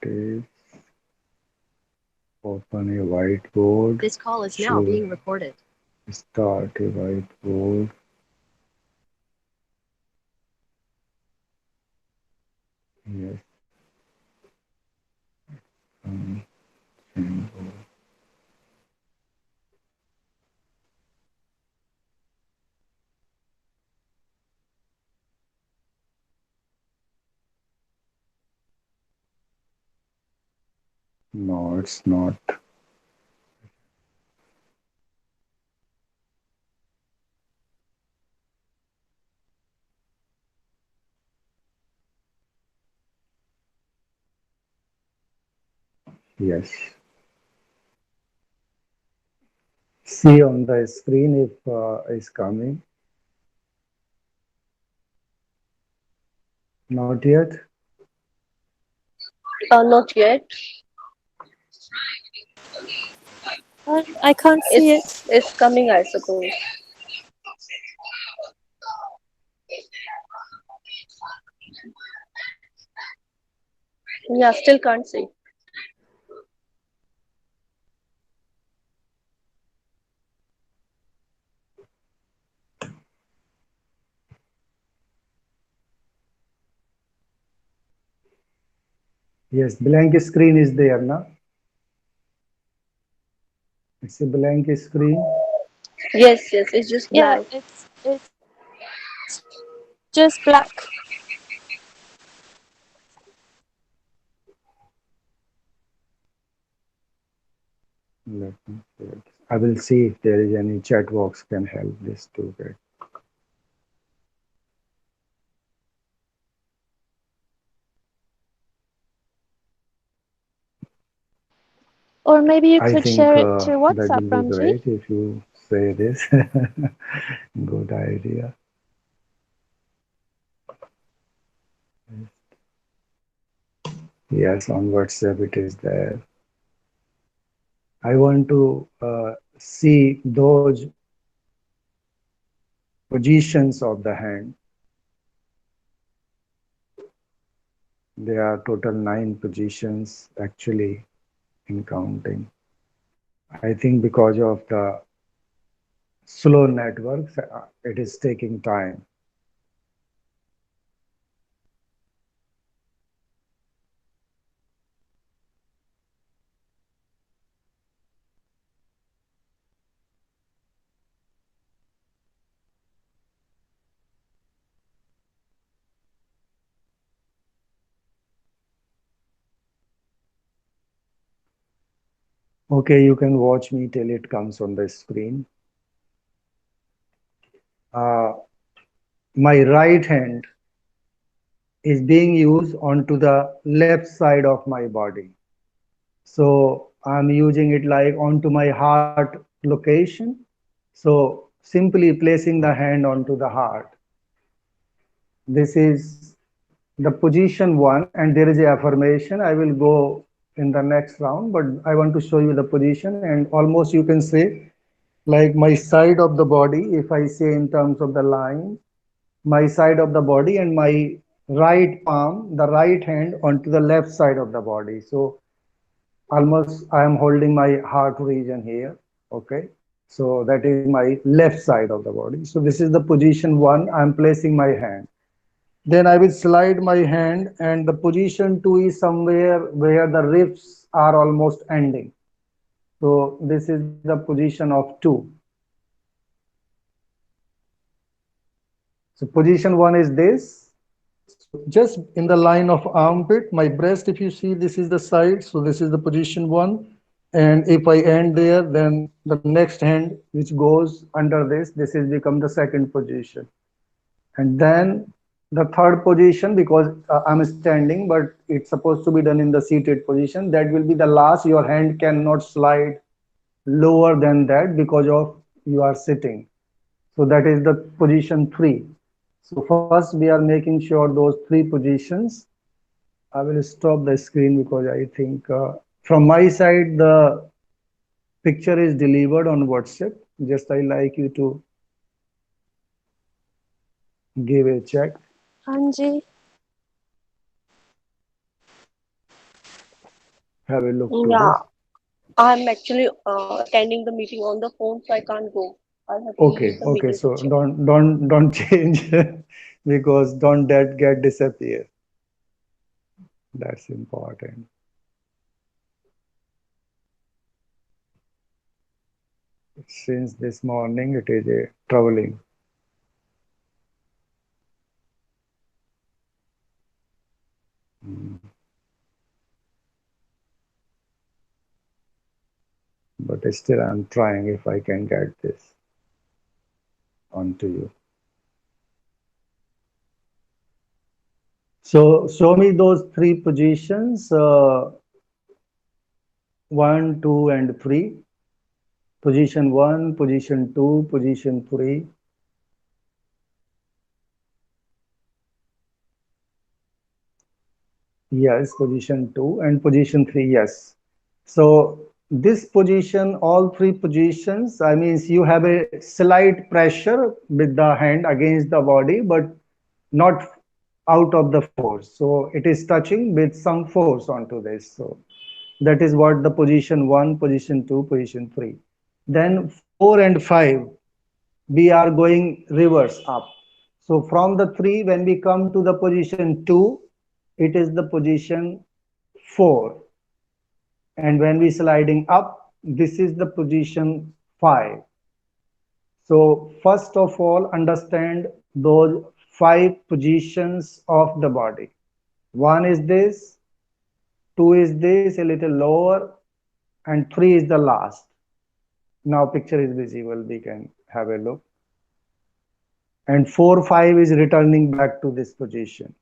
is open a whiteboard. This call is now Choose being recorded. start a whiteboard. Yes. um, symbol. No, it's not. Yes. See on the screen if is coming. Not yet. Not yet. I can't see it. It's coming, I suppose. Yeah, still can't see. Yes, blank screen is there now. It's a blank screen. Yes, yes, it's just Yeah, blank. it's just black. Let me see. I will see if there is any chat box can help this to get. Or maybe you I could think share it to that WhatsApp, will be Ramji. great if you say this. Good idea. Yes, on WhatsApp it is there. I want to see those positions of the hand. There are total 9 positions actually in counting. I think because of the slow networks, it is taking time. Okay, you can watch me till it comes on the screen. Uh, my right hand is being used onto the left side of my body. So I'm using it like onto my heart location. So simply placing the hand onto the heart. This is the position one, and there is a affirmation. I will go in the next round, but I want to show you the position, and almost you can say like my side of the body, if I say in terms of the line, my side of the body and my right palm, the right hand onto the left side of the body. So almost I am holding my heart region here. Okay. So that is my left side of the body. So this is the position one. I'm placing my hand. Then I will slide my hand, and the position two is somewhere where the ribs are almost ending. So this is the position of two. So position one is this. So just in the line of armpit, my breast, if you see, this is the side. So this is the position one. And if I end there, then the next hand which goes under this is become the second position. And then the third position, because I'm standing, but it's supposed to be done in the seated position, that will be the last. Your hand cannot slide lower than that because of you are sitting. So that is the position three. So first we are making sure those three positions. I will stop the screen because I think from my side the picture is delivered on WhatsApp. Just I like you to give a check. Ramji. have a look to Yeah, this. I'm actually attending the meeting on the phone, so I can't go. I'll have to use Okay, the okay. meeting So picture. don't change because don't that get disappear. That's important. Since this morning it is a traveling. Mm, but still I'm trying if I can get this onto you. So show me those three positions, 1, 2, and 3. Position 1, position 2, position 3. Yes, position 2 and position 3, yes. So this position, all three positions, I mean, you have a slight pressure with the hand against the body, but not out of the force. So it is touching with some force onto this. So that is what the position 1, position 2, position 3. Then 4 and 5, we are going reverse up. So from the 3, when we come to the position 2, it is the position 4. And when we sliding up, this is the position 5. So first of all, understand those 5 positions of the body. One is this, 2 is this, a little lower, and 3 is the last. Now picture is visible, we can have a look. And 4, 5 is returning back to this position.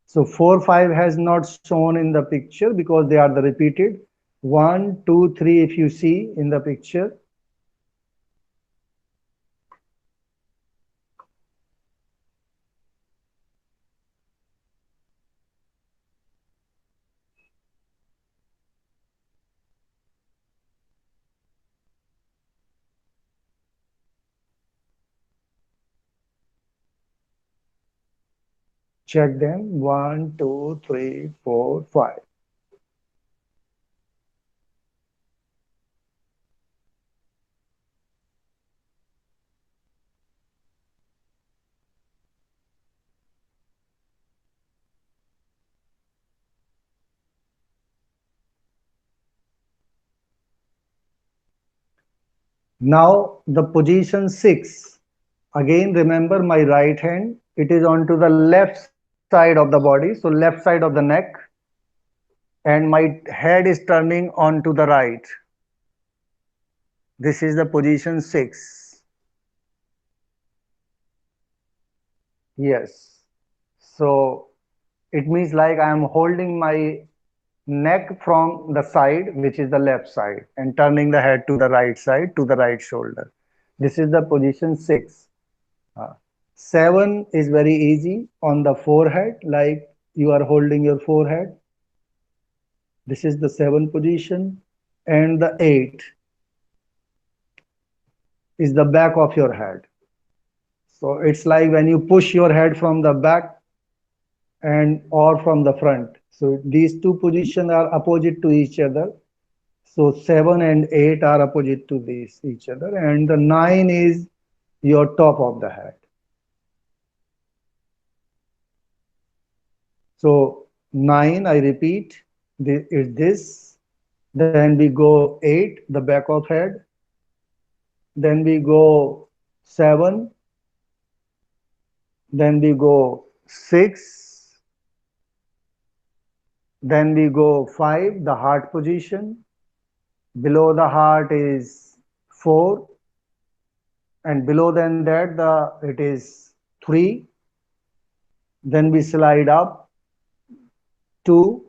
So 4, 5 has not shown in the picture because they are the repeated. 1, 2, 3, if you see in the picture. Check them. 1, 2, 3, 4, 5. Now the position 6. Again, remember my right hand. It is onto the left side of the body. So left side of the neck. And my head is turning onto the right. This is the position 6. Yes. So it means like I am holding my neck from the side, which is the left side, and turning the head to the right side, to the right shoulder. This is the position 6. Uh, 7 is very easy on the forehead, like you are holding your forehead. This is the 7 position. And the 8 is the back of your head. So it's like when you push your head from the back and or from the front. So these two positions are opposite to each other. So 7 and 8 are opposite to this each other, and the 9 is your top of the head. So 9, I repeat, is this. Then we go 8, the back of head. Then we go 7. Then we go 6. Then we go 5, the heart position. Below the heart is 4. And below than that, it is 3. Then we slide up 2,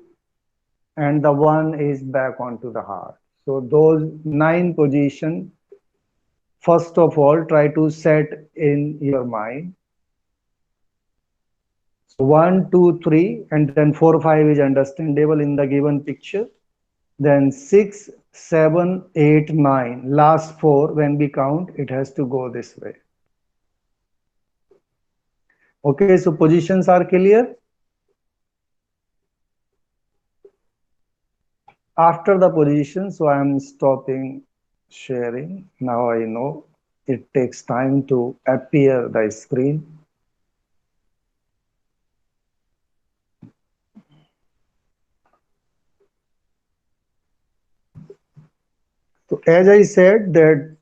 and the 1 is back onto the heart. So those 9 positions, first of all, try to set in your mind. So 1, 2, 3, and then 4, 5 is understandable in the given picture. Then 6, 7, 8, 9. Last 4, when we count, it has to go this way. Okay, so positions are clear. After the position, so I am stopping sharing. Now I know it takes time to appear the screen. So as I said that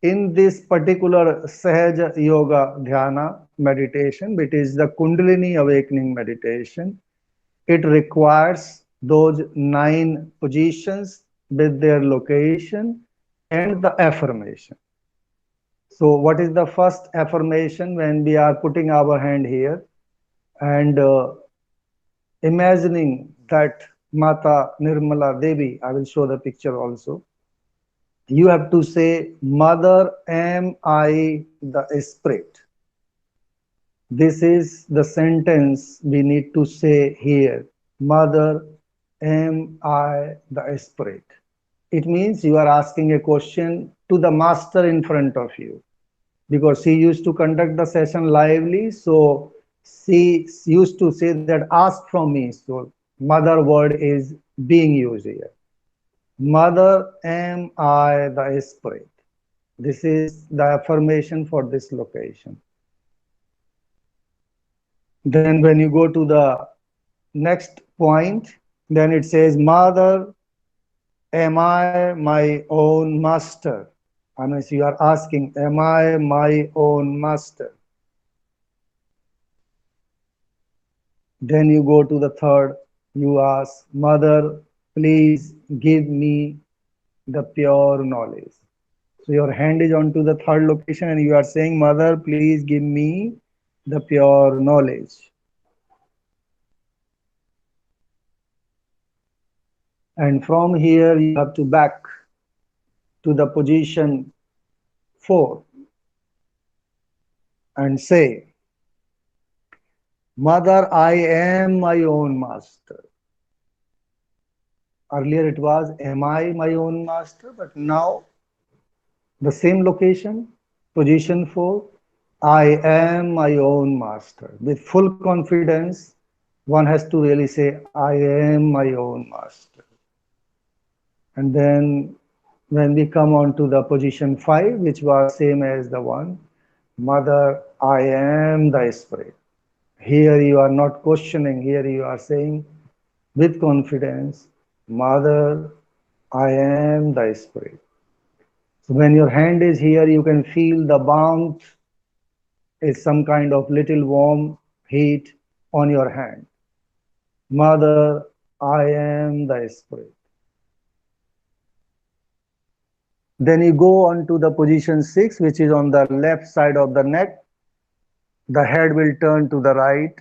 in this particular Sahaja Yoga Dhyana meditation, which is the Kundalini awakening meditation, it requires those 9 positions with their location and the affirmation. So what is the first affirmation when we are putting our hand here and imagining that Mata Nirmala Devi, I will show the picture also. You have to say, Mother, am I the Spirit? This is the sentence we need to say here. Mother, am I the Spirit? It means you are asking a question to the master in front of you, because she used to conduct the session lively. So she used to say that ask from me. So mother word is being used here. Mother, am I the Spirit? This is the affirmation for this location. Then when you go to the next point, then it says, Mother, am I my own master? Unless you are asking, am I my own master? Then you go to the third, you ask, Mother, please give me the pure knowledge. So your hand is onto the third location and you are saying, Mother, please give me the pure knowledge. And from here, you have to back to the position 4 and say, Mother, I am my own master. Earlier it was, am I my own master? But now the same location, position 4, I am my own master. With full confidence, one has to really say, I am my own master. And then when we come on to the position 5, which was same as the one, Mother, I am the Spirit. Here you are not questioning, here you are saying with confidence, Mother, I am the Spirit. So when your hand is here, you can feel the warmth is some kind of little warm heat on your hand. Mother, I am the Spirit. Then you go on to the position 6, which is on the left side of the neck. The head will turn to the right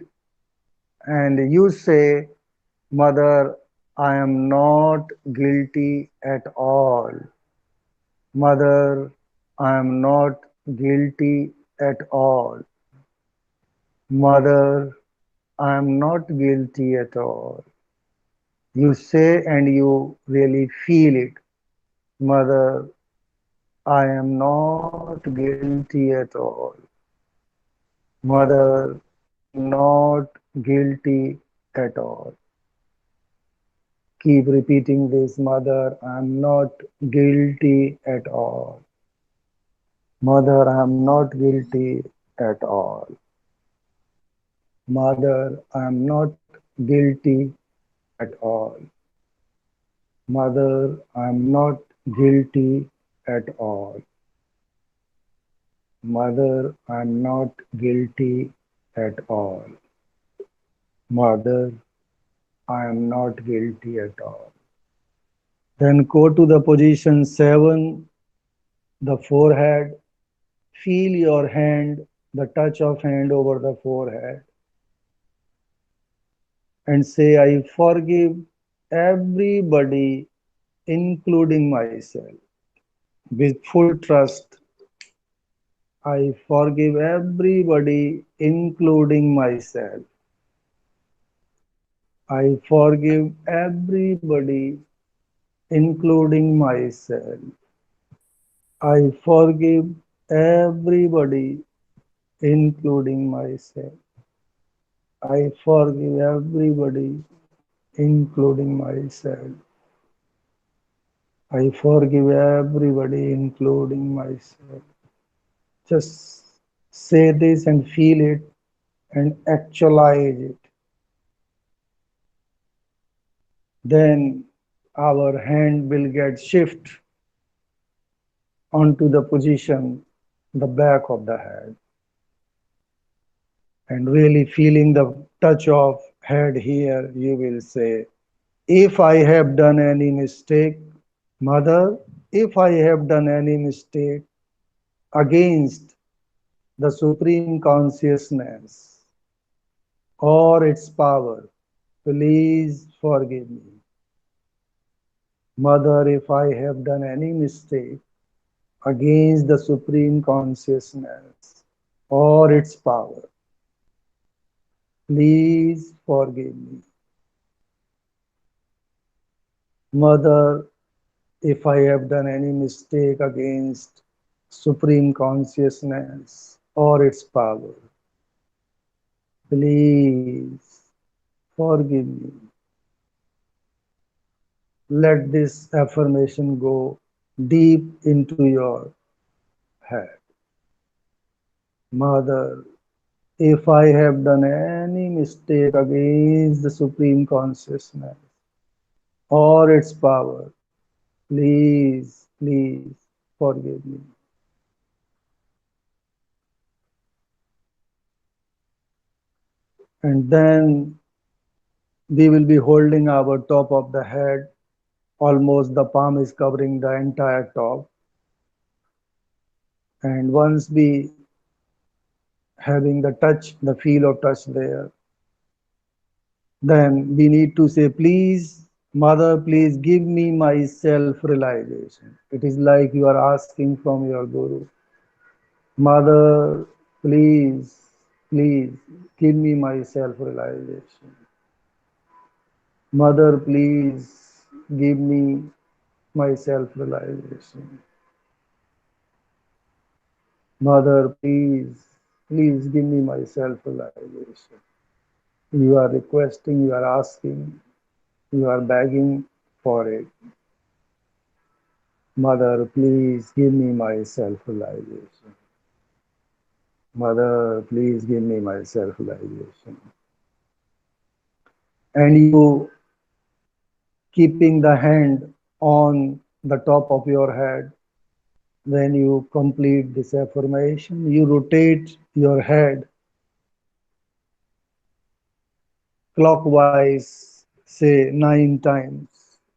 and you say, Mother, I am not guilty at all. Mother, I am not guilty at all. Mother, I am not guilty at all. You say and you really feel it. Mother, I am not guilty at all. Mother, I am not guilty at all. Keep repeating this, Mother, I am not guilty at all. Mother, I am not guilty at all. Mother, I am not guilty at all. Mother, I am not guilty at all. Mother, I am not guilty at all. Mother, I am not guilty at all. Then go to the position 7, the forehead. Feel your hand, the touch of hand over the forehead. And say, I forgive everybody, including myself. With full trust, I forgive everybody, including myself. I forgive everybody, including myself. I forgive everybody, including myself. I forgive everybody, including myself. I forgive everybody, including myself. Just say this and feel it and actualize it. Then our hand will get shift onto the position, the back of the head, and really feeling the touch of head here, you will say, if I have done any mistake, Mother, if I have done any mistake against the Supreme Consciousness or its power, please forgive me. Mother, if I have done any mistake against the Supreme Consciousness or its power, please forgive me. Mother, if I have done any mistake against Supreme Consciousness or its power, please forgive me. Let this affirmation go deep into your head. Mother, if I have done any mistake against the Supreme Consciousness or its power, please, please forgive me. And then we will be holding our top of the head, almost the palm is covering the entire top. And once we having the touch, the feel of touch there, then we need to say, please, Mother, please give me my self-realization. It is like you are asking from your Guru, Mother, please, please give me my self-realization. Mother, please give me my self-realization. Mother, please, please give me my self-realization. You are requesting, you are asking, you are begging for it. Mother, please give me my self-realization. Mother, please give me my self-realization. And you keeping the hand on the top of your head, when you complete this affirmation, you rotate your head clockwise, say 9 times,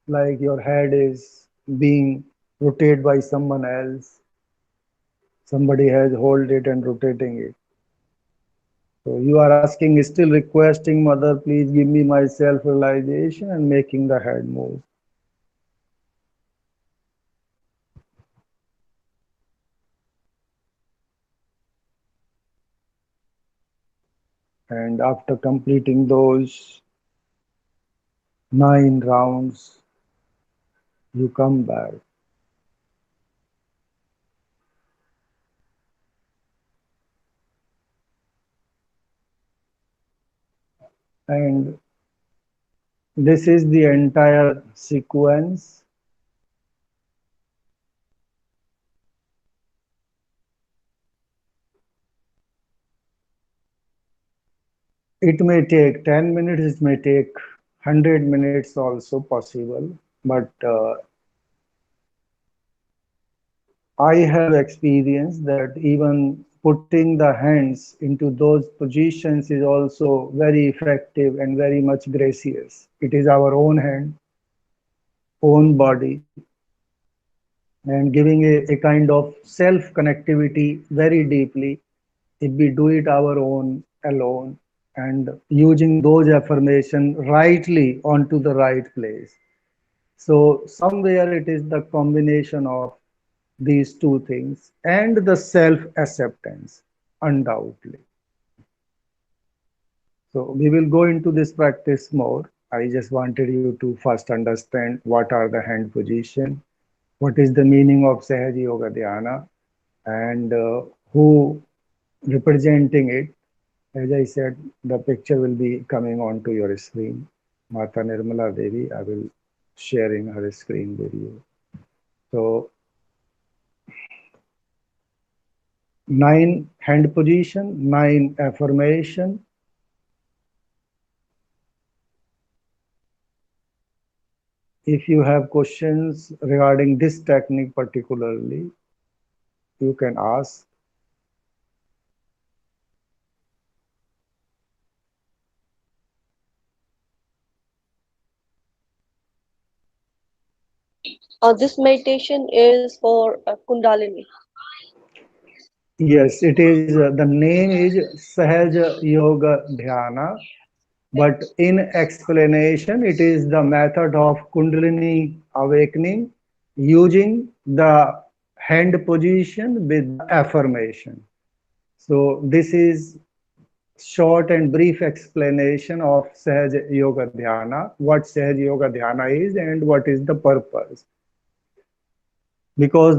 like your head is being rotated by someone else. Somebody has hold it and rotating it. So you are asking, still requesting, Mother, please give me my self-realization, and making the head move. And after completing those 9 rounds, you come back. And this is the entire sequence. It may take 10 minutes, it may take 100 minutes also possible, but I have experienced that even putting the hands into those positions is also very effective and very much gracious. It is our own hand, own body, and giving a kind of self-connectivity very deeply if we do it our own alone and using those affirmations rightly onto the right place. So somewhere it is the combination of these two things and the self-acceptance, undoubtedly. So we will go into this practice more. I just wanted you to first understand what are the hand position, what is the meaning of Sahaja Yoga Dhyana, and who representing it. As I said, the picture will be coming onto your screen. Mata Nirmala Devi, I will sharing her screen with you. So 9 hand position, 9 affirmation. If you have questions regarding this technique particularly, you can ask. This meditation is for Kundalini. Yes, it is. The name is Sahaj Yoga Dhyana, but in explanation, it is the method of Kundalini awakening using the hand position with the affirmation. So this is short and brief explanation of Sahaj Yoga Dhyana, what Sahaj Yoga Dhyana is and what is the purpose. Because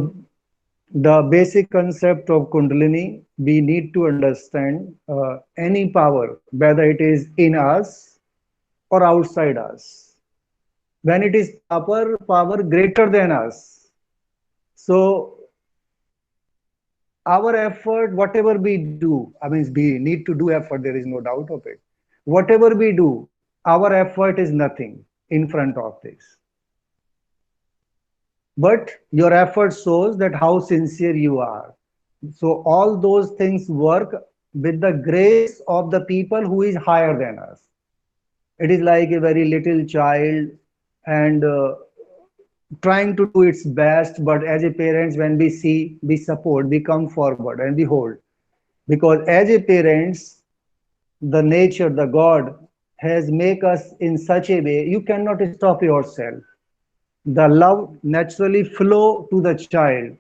the basic concept of Kundalini, we need to understand any power, whether it is in us or outside us. When it is power greater than us, so our effort, whatever we do, I mean, we need to do effort, there is no doubt of it. Whatever we do, our effort is nothing in front of this. But your effort shows that how sincere you are. So all those things work with the grace of the people who is higher than us. It is like a very little child and trying to do its best, but as a parents, when we see, we support, we come forward and we hold. Because as a parents, the nature, the God has make us in such a way, you cannot stop yourself. The love naturally flow to the child.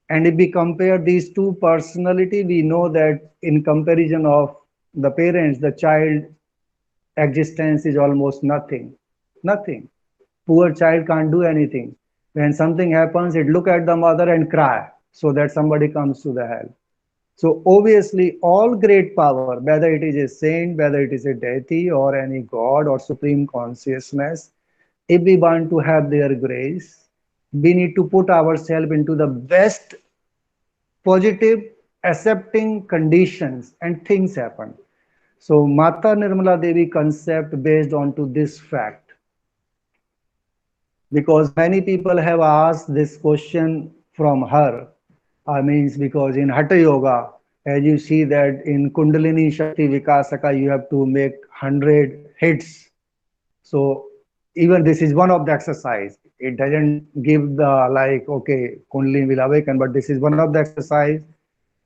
And if we compare these two personality, we know that in comparison of the parents, the child existence is almost nothing. Nothing. Poor child can't do anything. When something happens, it look at the mother and cry so that somebody comes to the help. So obviously, all great power, whether it is a saint, whether it is a deity or any god or supreme consciousness, if we want to have their grace, we need to put ourselves into the best positive accepting conditions and things happen. So Mata Nirmala Devi concept based on to this fact, because many people have asked this question from her. I means because in Hatha Yoga, as you see that in Kundalini Shakti Vikasaka, you have to make 100 hits. So even this is one of the exercise. It doesn't give the like, okay, Kundalini will awaken, but this is one of the exercise.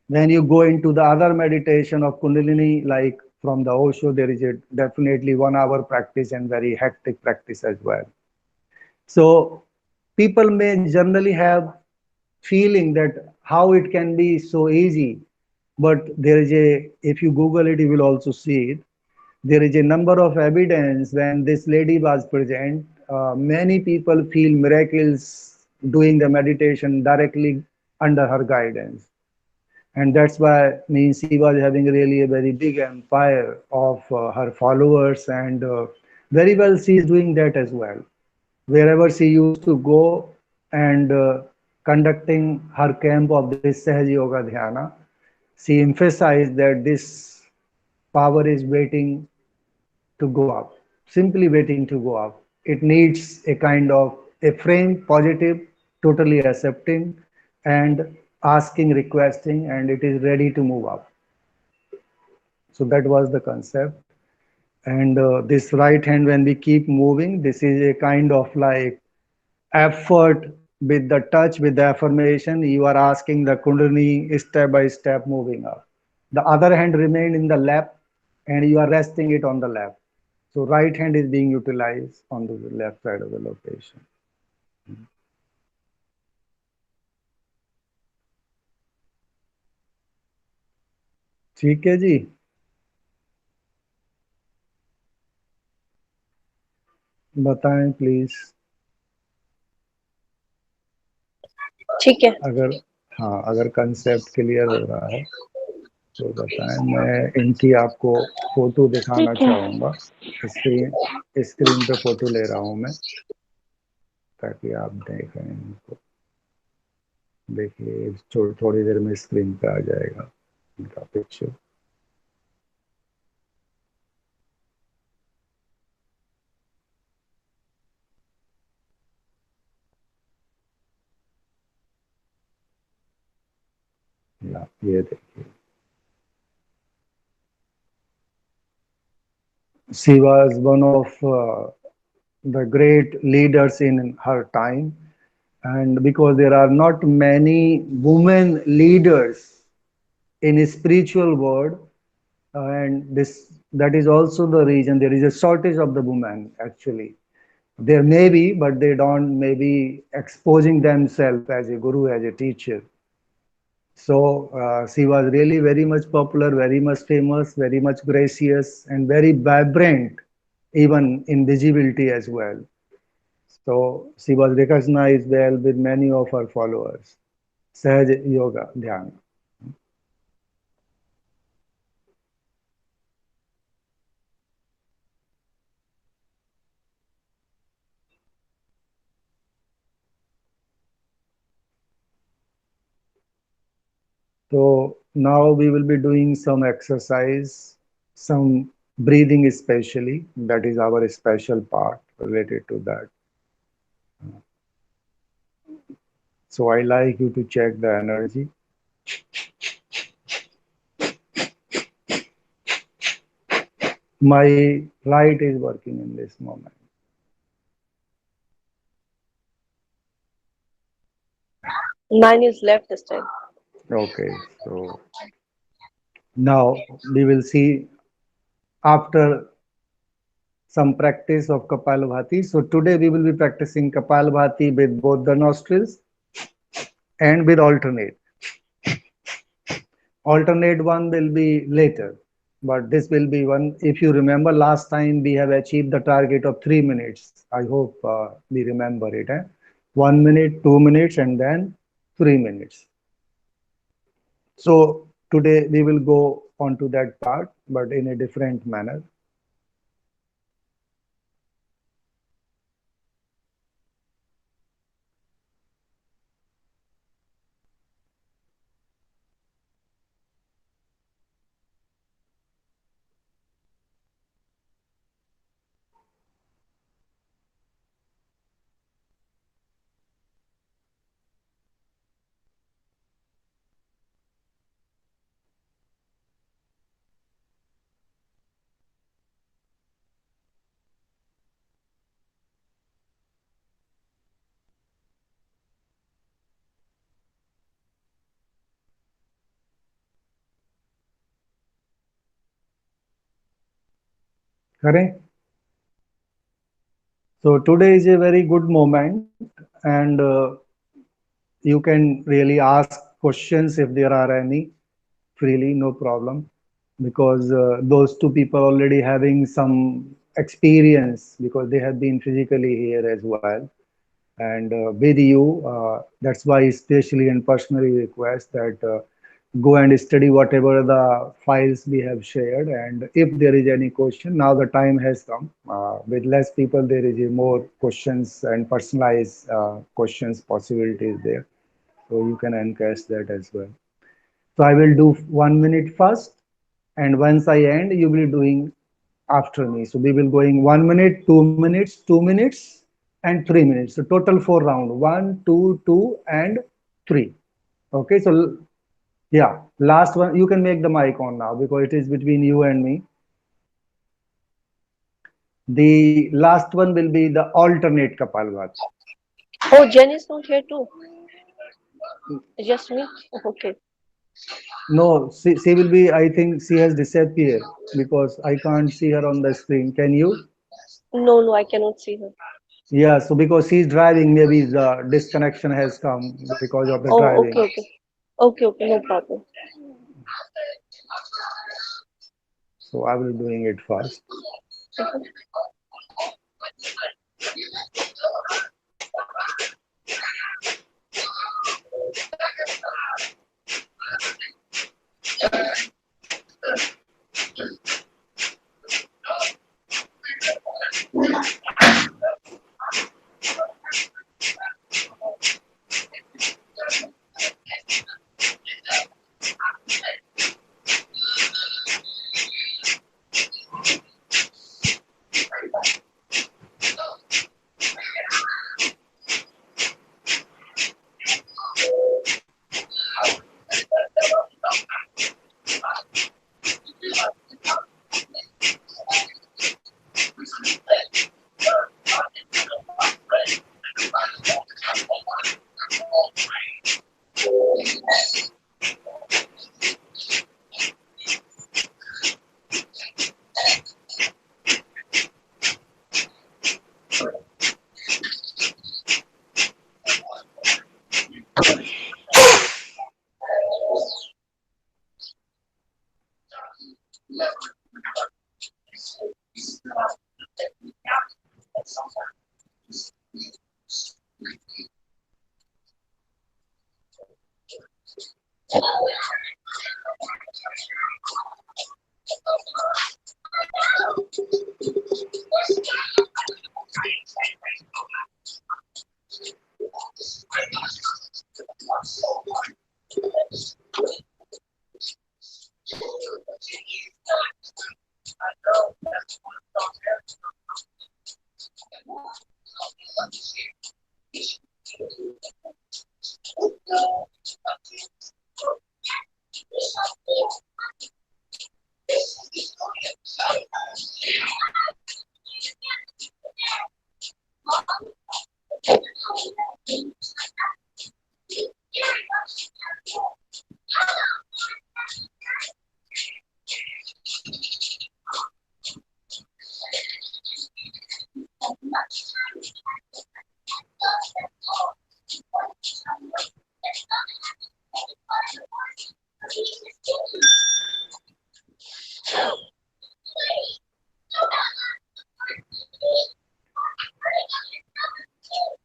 Then you go into the other meditation of Kundalini, like from the Osho, there is a definitely 1 hour practice and very hectic practice as well. So people may generally have feeling that how it can be so easy, but there is a, if you Google it, you will also see it. There is a number of evidence when this lady was present. Many people feel miracles doing the meditation directly under her guidance. And that's why means she was having really a very big empire of her followers, and very well she is doing that as well. Wherever she used to go and conducting her camp of this Sahaj Yoga Dhyana, she emphasized that this power is waiting to go up, simply waiting to go up. It needs a kind of a frame, positive, totally accepting, and asking, requesting, and it is ready to move up. So that was the concept. And this right hand, when we keep moving, this is a kind of like effort with the touch, with the affirmation. You are asking the Kundalini step by step moving up. The other hand remain in the lap, and you are resting it on the lap. So right hand is being utilized on the left side of the location. ठीक है जी, बताएं please. ठीक है। अगर हाँ, अगर concept clear हो रहा है तो बताएं। मैं इनकी आपको फोटो दिखाना ठीक है। चाहूँगा। स्क्रीन पे फोटो ले रहा हूँ मैं, ताकि आप देखें इनको। देखिए थोड़ी देर में स्क्रीन पे आ जाएगा इनका पिक्चर। ये देखिए, she was one of the great leaders in her time, and because there are not many women leaders in spiritual world, and this that is also the reason there is a shortage of the women actually. There may be, but they don't maybe exposing themselves as a guru, as a teacher. So she was really very much popular, very much famous, very much gracious, and very vibrant, even in visibility as well. So she was recognized well with many of her followers. Sahaj Yoga Dhyana. So now we will be doing some exercise, some breathing especially. That is our special part related to that. So I like you to check the energy. My right is working in this moment. Mine is left this time. Okay, so now we will see after some practice of Kapalabhati. So today we will be practicing Kapalabhati with both the nostrils and with alternate. Alternate one will be later, but this will be one. If you remember last time we have achieved the target of 3 minutes. I hope we remember it. 1 minute, 2 minutes, and then 3 minutes. So today we will go on to that part, but in a different manner. Correct? So today is a very good moment, and you can really ask questions if there are any freely, no problem, because those two people already having some experience because they have been physically here as well. And with you, that's why especially and personally request that go and study whatever the files we have shared. And if there is any question, now the time has come. With less people, there is a more questions and personalized questions possibilities there. So you can encash that as well. So I will do 1 minute first, and once I end, you will be doing after me. So we will going 1 minute, 2 minutes, 2 minutes, and 3 minutes. So total 4 round. One, two, two, and three. Okay. So yeah, last one. You can make the mic on now because it is between you and me. The last one will be the alternate Kapalbhati. Oh, Jen is not here too. It's just me. Okay. No, she will be. I think she has disappeared because I can't see her on the screen. Can you? No, no, I cannot see her. Yeah, so because he's driving, maybe the disconnection has come because of the Oh, driving. okay, okay. Okay, okay, no problem. So I will doing it first.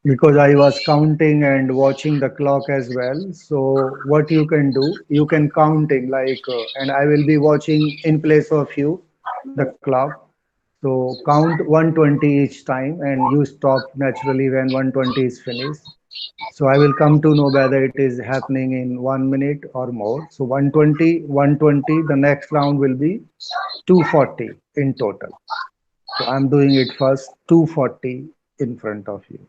Because I was counting and watching the clock as well. So what you can do, you can counting and I will be watching in place of you the clock. So count 120 each time, and you stop naturally when 120 is finished. So I will come to know whether it is happening in 1 minute or more. So 120, 120. The next round will be 240 in total. So I'm doing it first, 240 in front of you.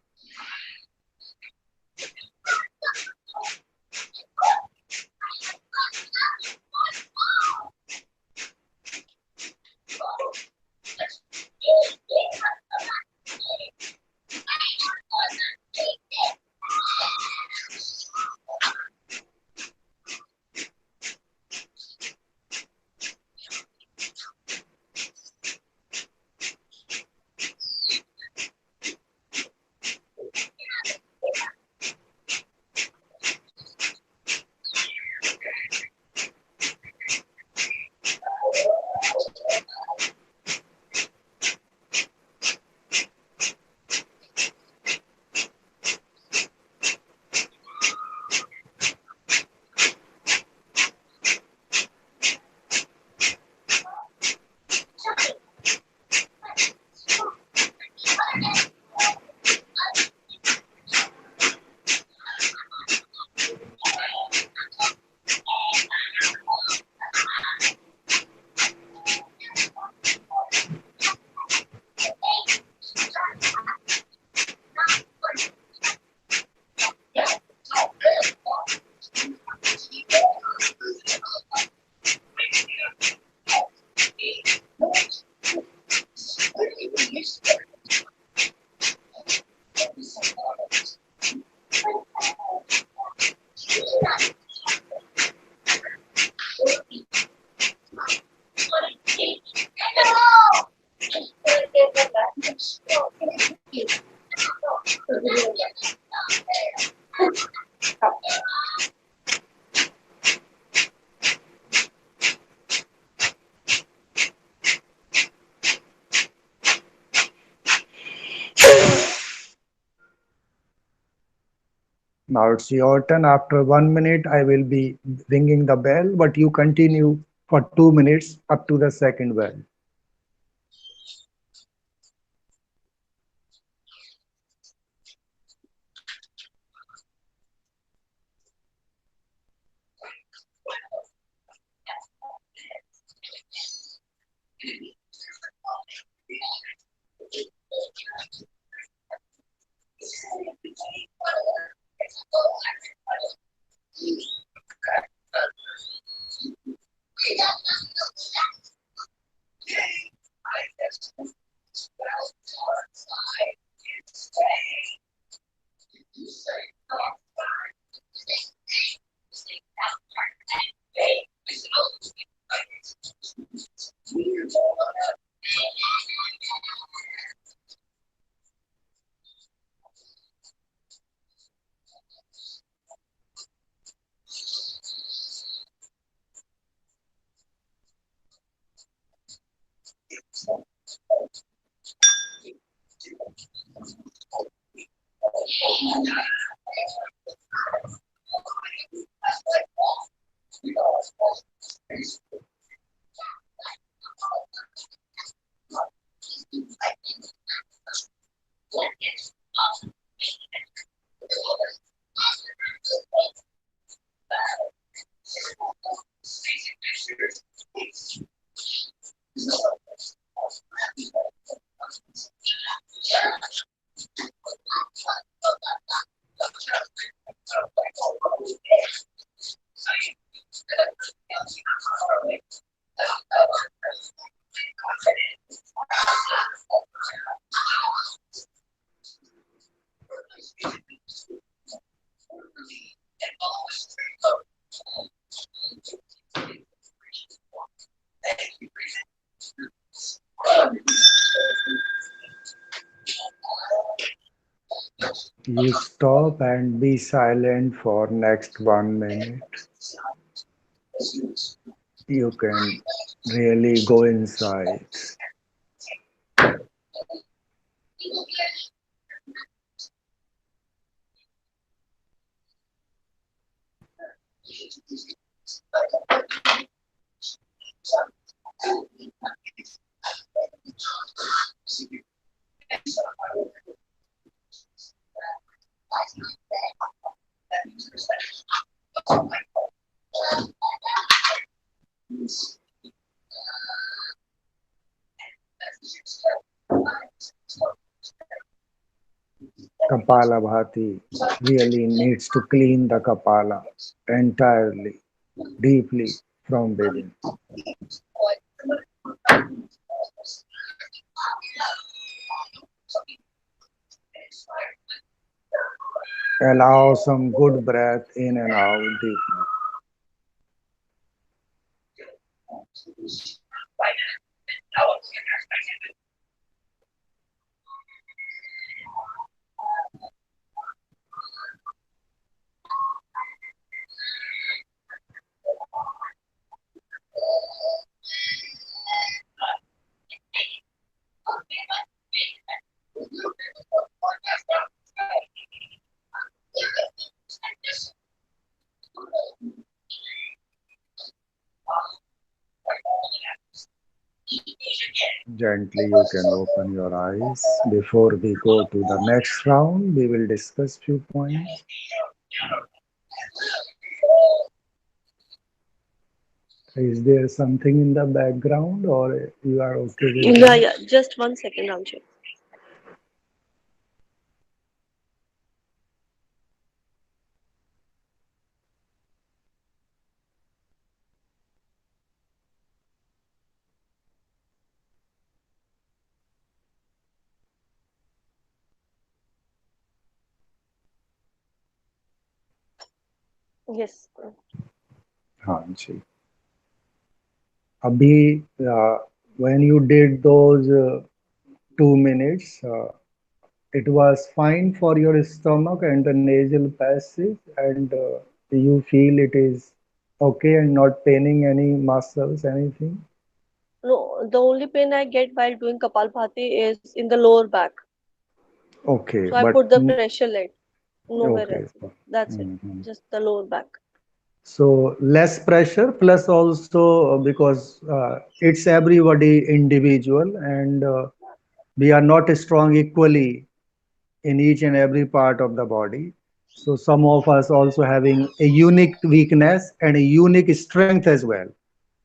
Now it's your turn. After 1 minute, I will be ringing the bell, but you continue for 2 minutes up to the second bell. You stop and be silent for next 1 minute. You can really go inside. Kapalabhati really needs to clean the Kapala entirely, deeply from within. Allow some good breath in and out deeply. Gently, you can open your eyes. Before we go to the next round, we will discuss few points. Is there something in the background, or you are okay with Yeah, that? yeah. Just 1 second, Ramji. Yes. हाँ जी. Abhi, when you did those 2 minutes, it was fine for your stomach and the nasal passage, and you feel it is okay and not paining any muscles, anything. No, the only pain I get while doing Kapalbhati is in the lower back. Okay, So I but put the pressure lead nowhere okay. else. That's it. Mhm. Just the lower back. So less pressure, plus also because it's everybody individual, and we are not strong equally in each and every part of the body. So some of us also having a unique weakness and a unique strength as well.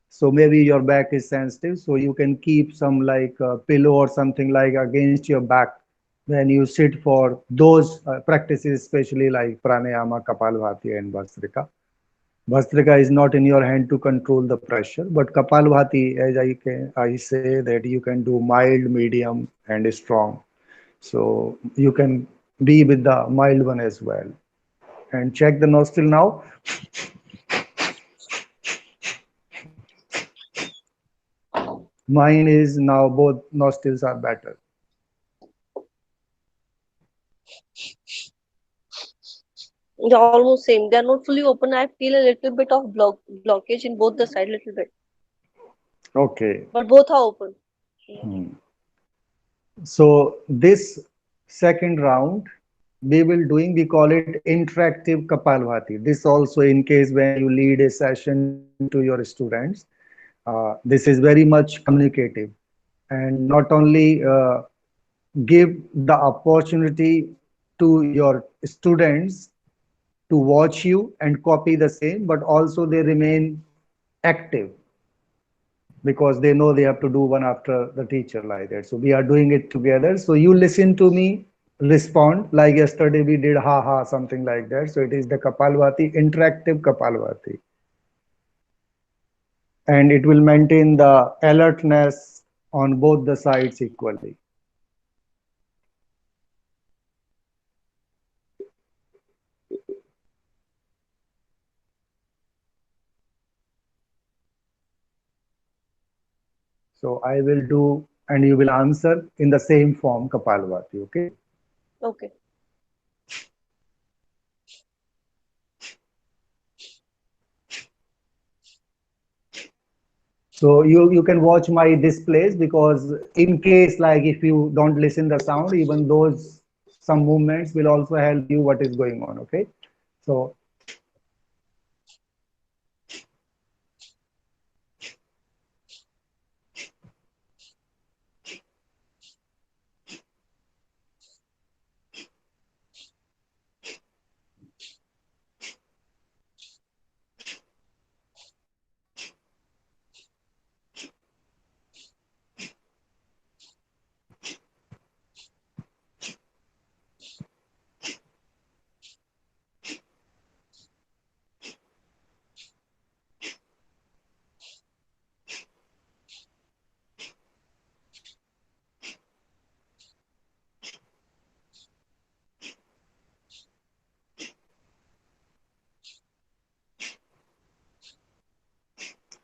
So maybe your back is sensitive, so you can keep some like pillow or something like against your back when you sit for those practices, especially like pranayama, kapalbhati, and bhastrika. Bhastrika is not in your hand to control the pressure, but kapalbhati, as I say that you can do mild, medium, and strong. So you can be with the mild one as well. And check the nostril now. Mine is now both nostrils are better. They're almost same. They're not fully open. I feel a little bit of blockage in both the side, little bit. Okay. But both are open. Yeah. Hmm. So this second round, we will doing, we call it interactive Kapalbhati. This also in case when you lead a session to your students, this is very much communicative, and not only give the opportunity to your students to watch you and copy the same, but also they remain active because they know they have to do one after the teacher like that. So we are doing it together. So you listen to me, respond. Like yesterday we did ha ha, something like that. So it is the Kapalbhati, interactive Kapalbhati. And it will maintain the alertness on both the sides equally. So I will do and you will answer in the same form Kapalbhati. Okay. Okay. So you can watch my displays, because in case like if you don't listen the sound, even those some movements will also help you what is going on. Okay. So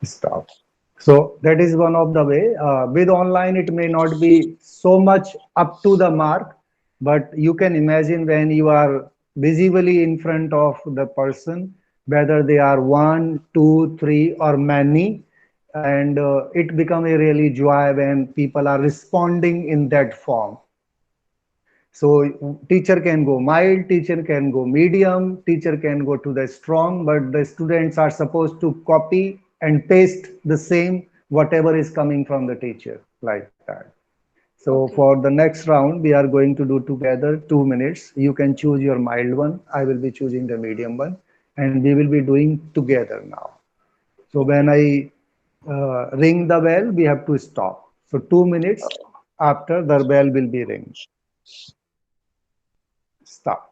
stop. So that is one of the way. With online, it may not be so much up to the mark, but you can imagine when you are visibly in front of the person, whether they are one, two, three, or many, and it become a really joy when people are responding in that form. So teacher can go mild, teacher can go medium, teacher can go to the strong, but the students are supposed to copy and paste the same whatever is coming from the teacher like that. So Okay. for the next round, we are going to do together 2 minutes. You can choose your mild one. I will be choosing the medium one, and we will be doing together now. So when Okay. I ring the bell, we have to stop. So 2 minutes after the bell will be ring. Stop.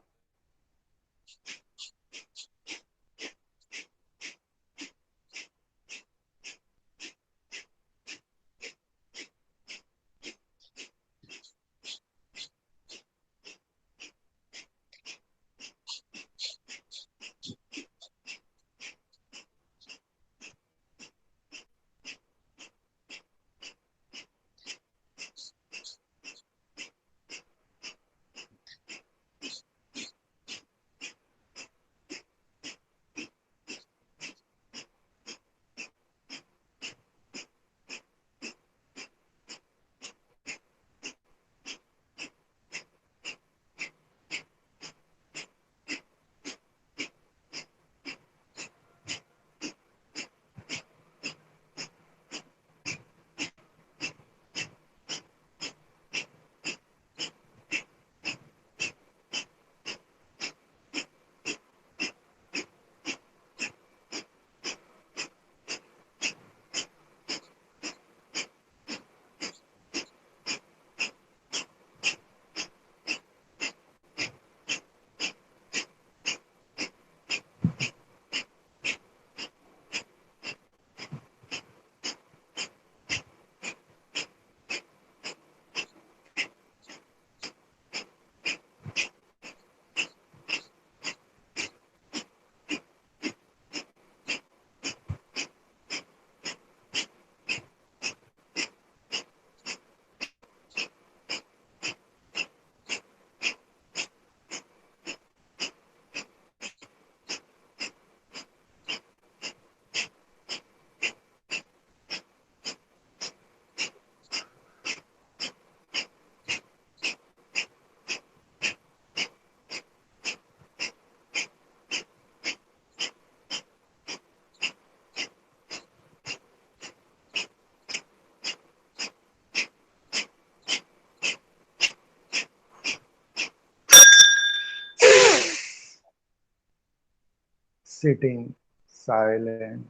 sitting silent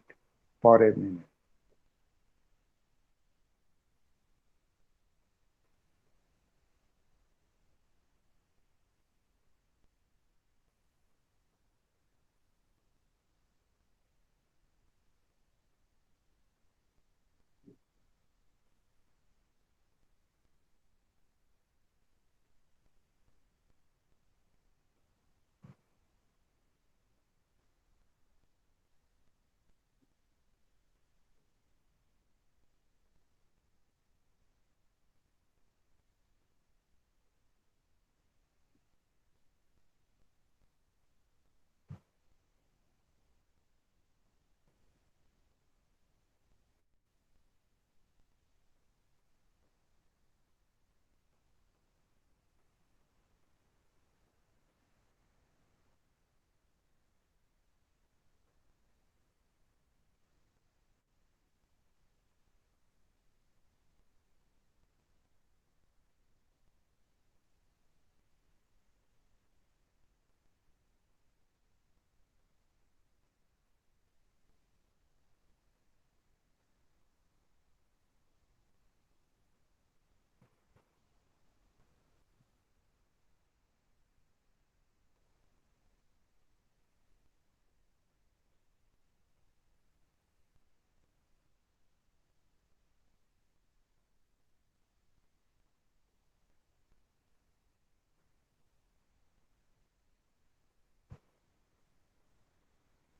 for a minute.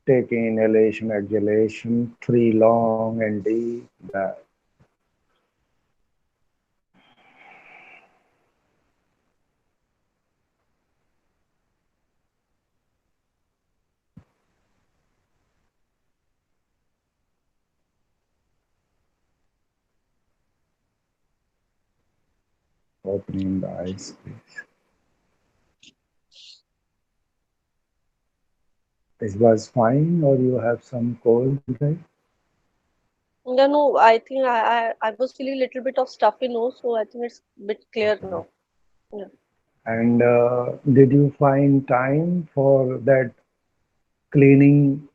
Taking inhalation, exhalation, three long and deep breaths. Opening the eyes, please. This was fine, or you have some cold, right? Yeah, no, I think I was feeling a little bit of stuffy nose, so I think it's a bit clear Okay. now. Yeah. And did you find time for that cleaning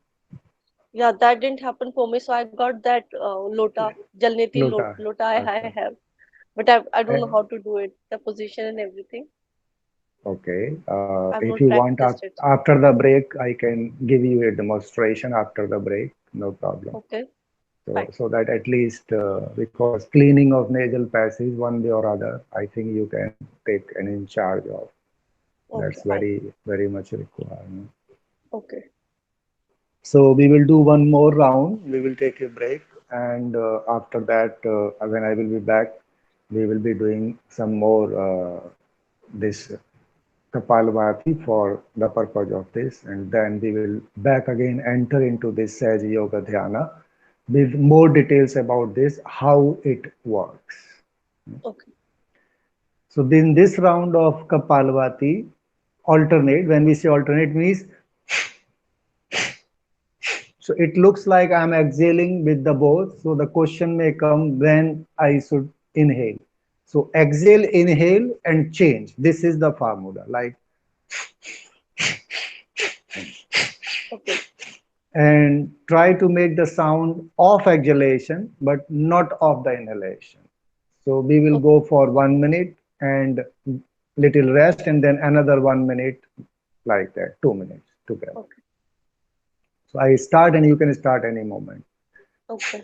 Yeah, that didn't happen for me, so I got that lota, Jalneti lota? lota I Okay. have, but I don't know Eh, how to do it, the position and everything. Okay. I've If not you want, practiced it. after the break, I can give you a demonstration after the break. No problem. Okay, So, fine. so that at least because cleaning of nasal passage one way or other, I think you can take an in charge of. Okay, That's fine. very, very much required. Okay. So we will do one more round. We will take a break, and after that, when I will be back, we will be doing some more this Kapalabhati for the purpose of this, and then we will back again enter into this Sahaja Yoga Dhyana with more details about this, how it works. Okay. So in this round of Kapalabhati, alternate. When we say alternate means so it looks like I'm exhaling with the both. So the question may come when I should inhale. So exhale, inhale, and change. This is the formula. Like Okay. and try to make the sound of exhalation, but not of the inhalation. So we will Okay. go for 1 minute and little rest, and then another 1 minute like that, 2 minutes together. Okay. So I start, and you can start any moment. Okay.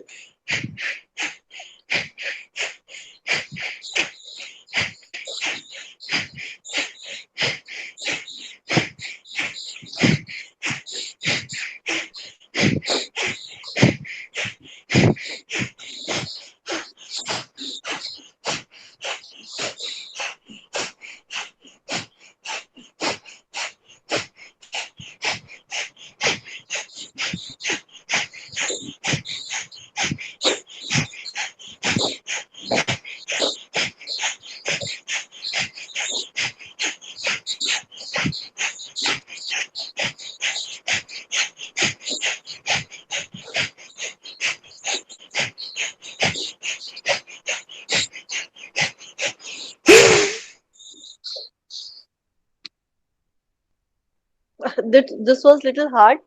This was little hard.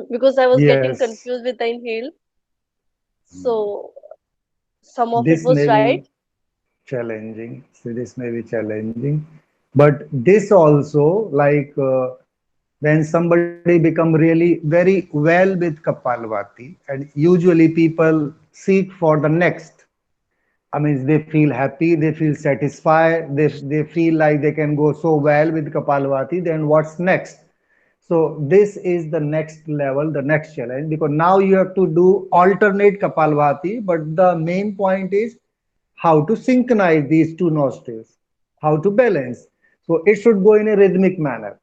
because I was getting Yes, confused with the inhale. So some of it this was may right. be challenging. So this may be challenging, but this also when somebody become really very well with Kapalbhati, and usually people seek for the next. I mean, they feel happy, they feel satisfied, they feel like they can go so well with Kapalbhati, then what's next? So this is the next level, the next challenge, because now you have to do alternate Kapalbhati, but the main point is how to synchronize these two nostrils, how to balance. So it should go in a rhythmic manner.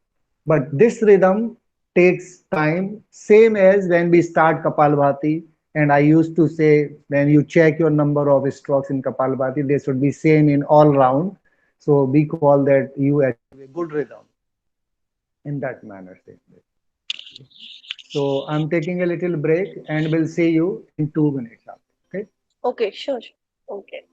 But this rhythm takes time, same as when we start Kapalbhati. And I used to say, when you check your number of strokes in Kapalbhati, they should be same in all round. So we call that you achieve a good rhythm in that manner. So I'm taking a little break and we'll see you in 2 minutes. Okay. Okay, sure, sure. Okay.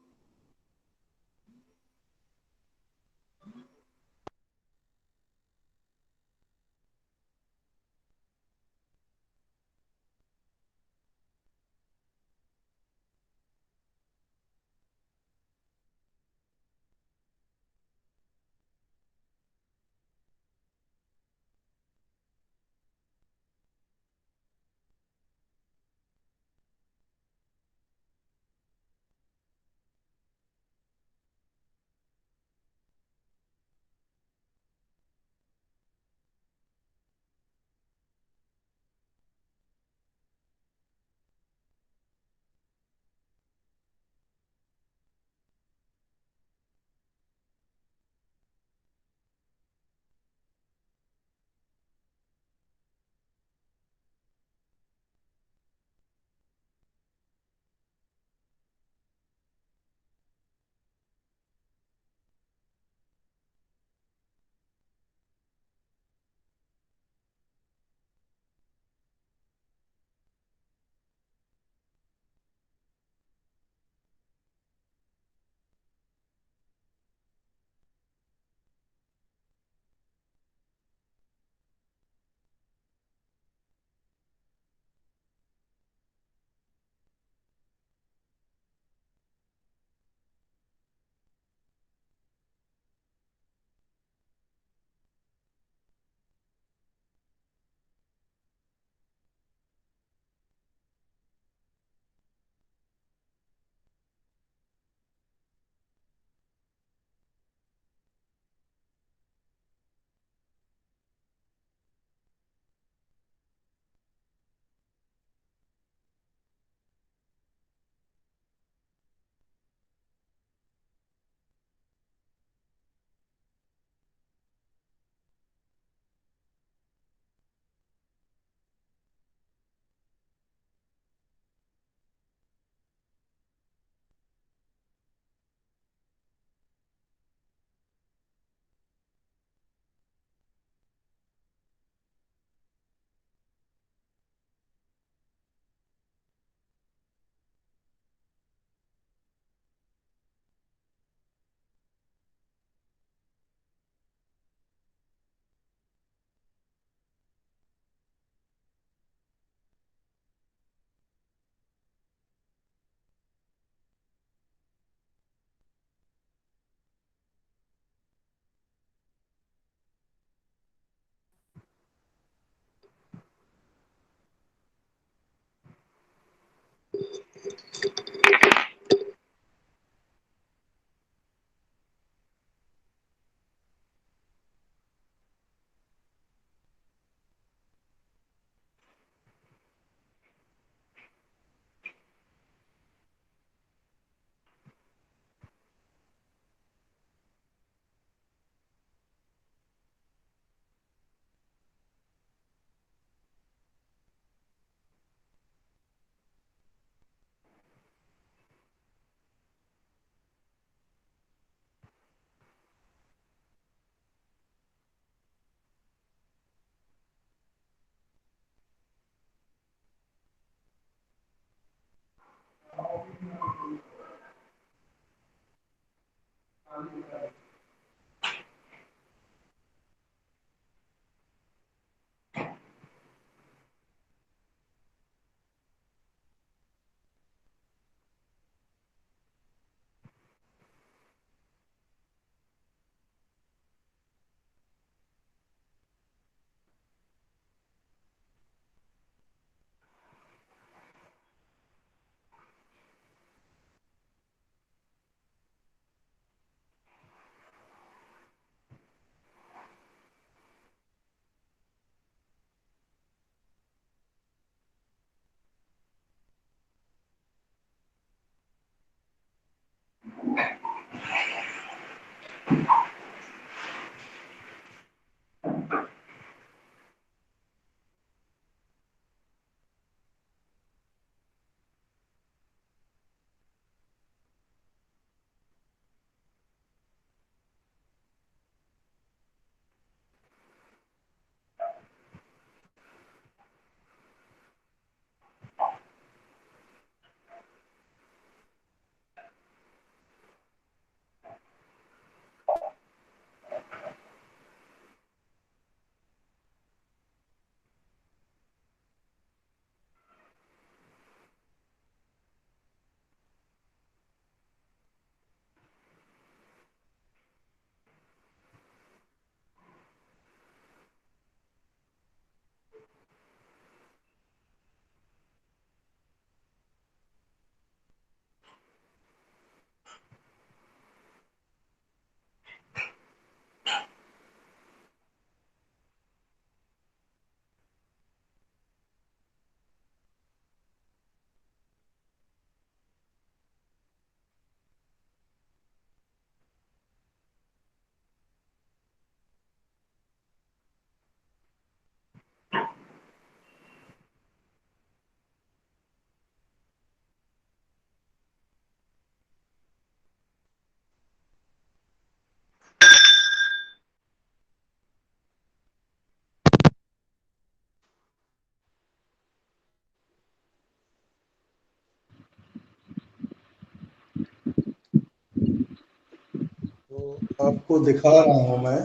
आपको दिखा रहा हूं मैं।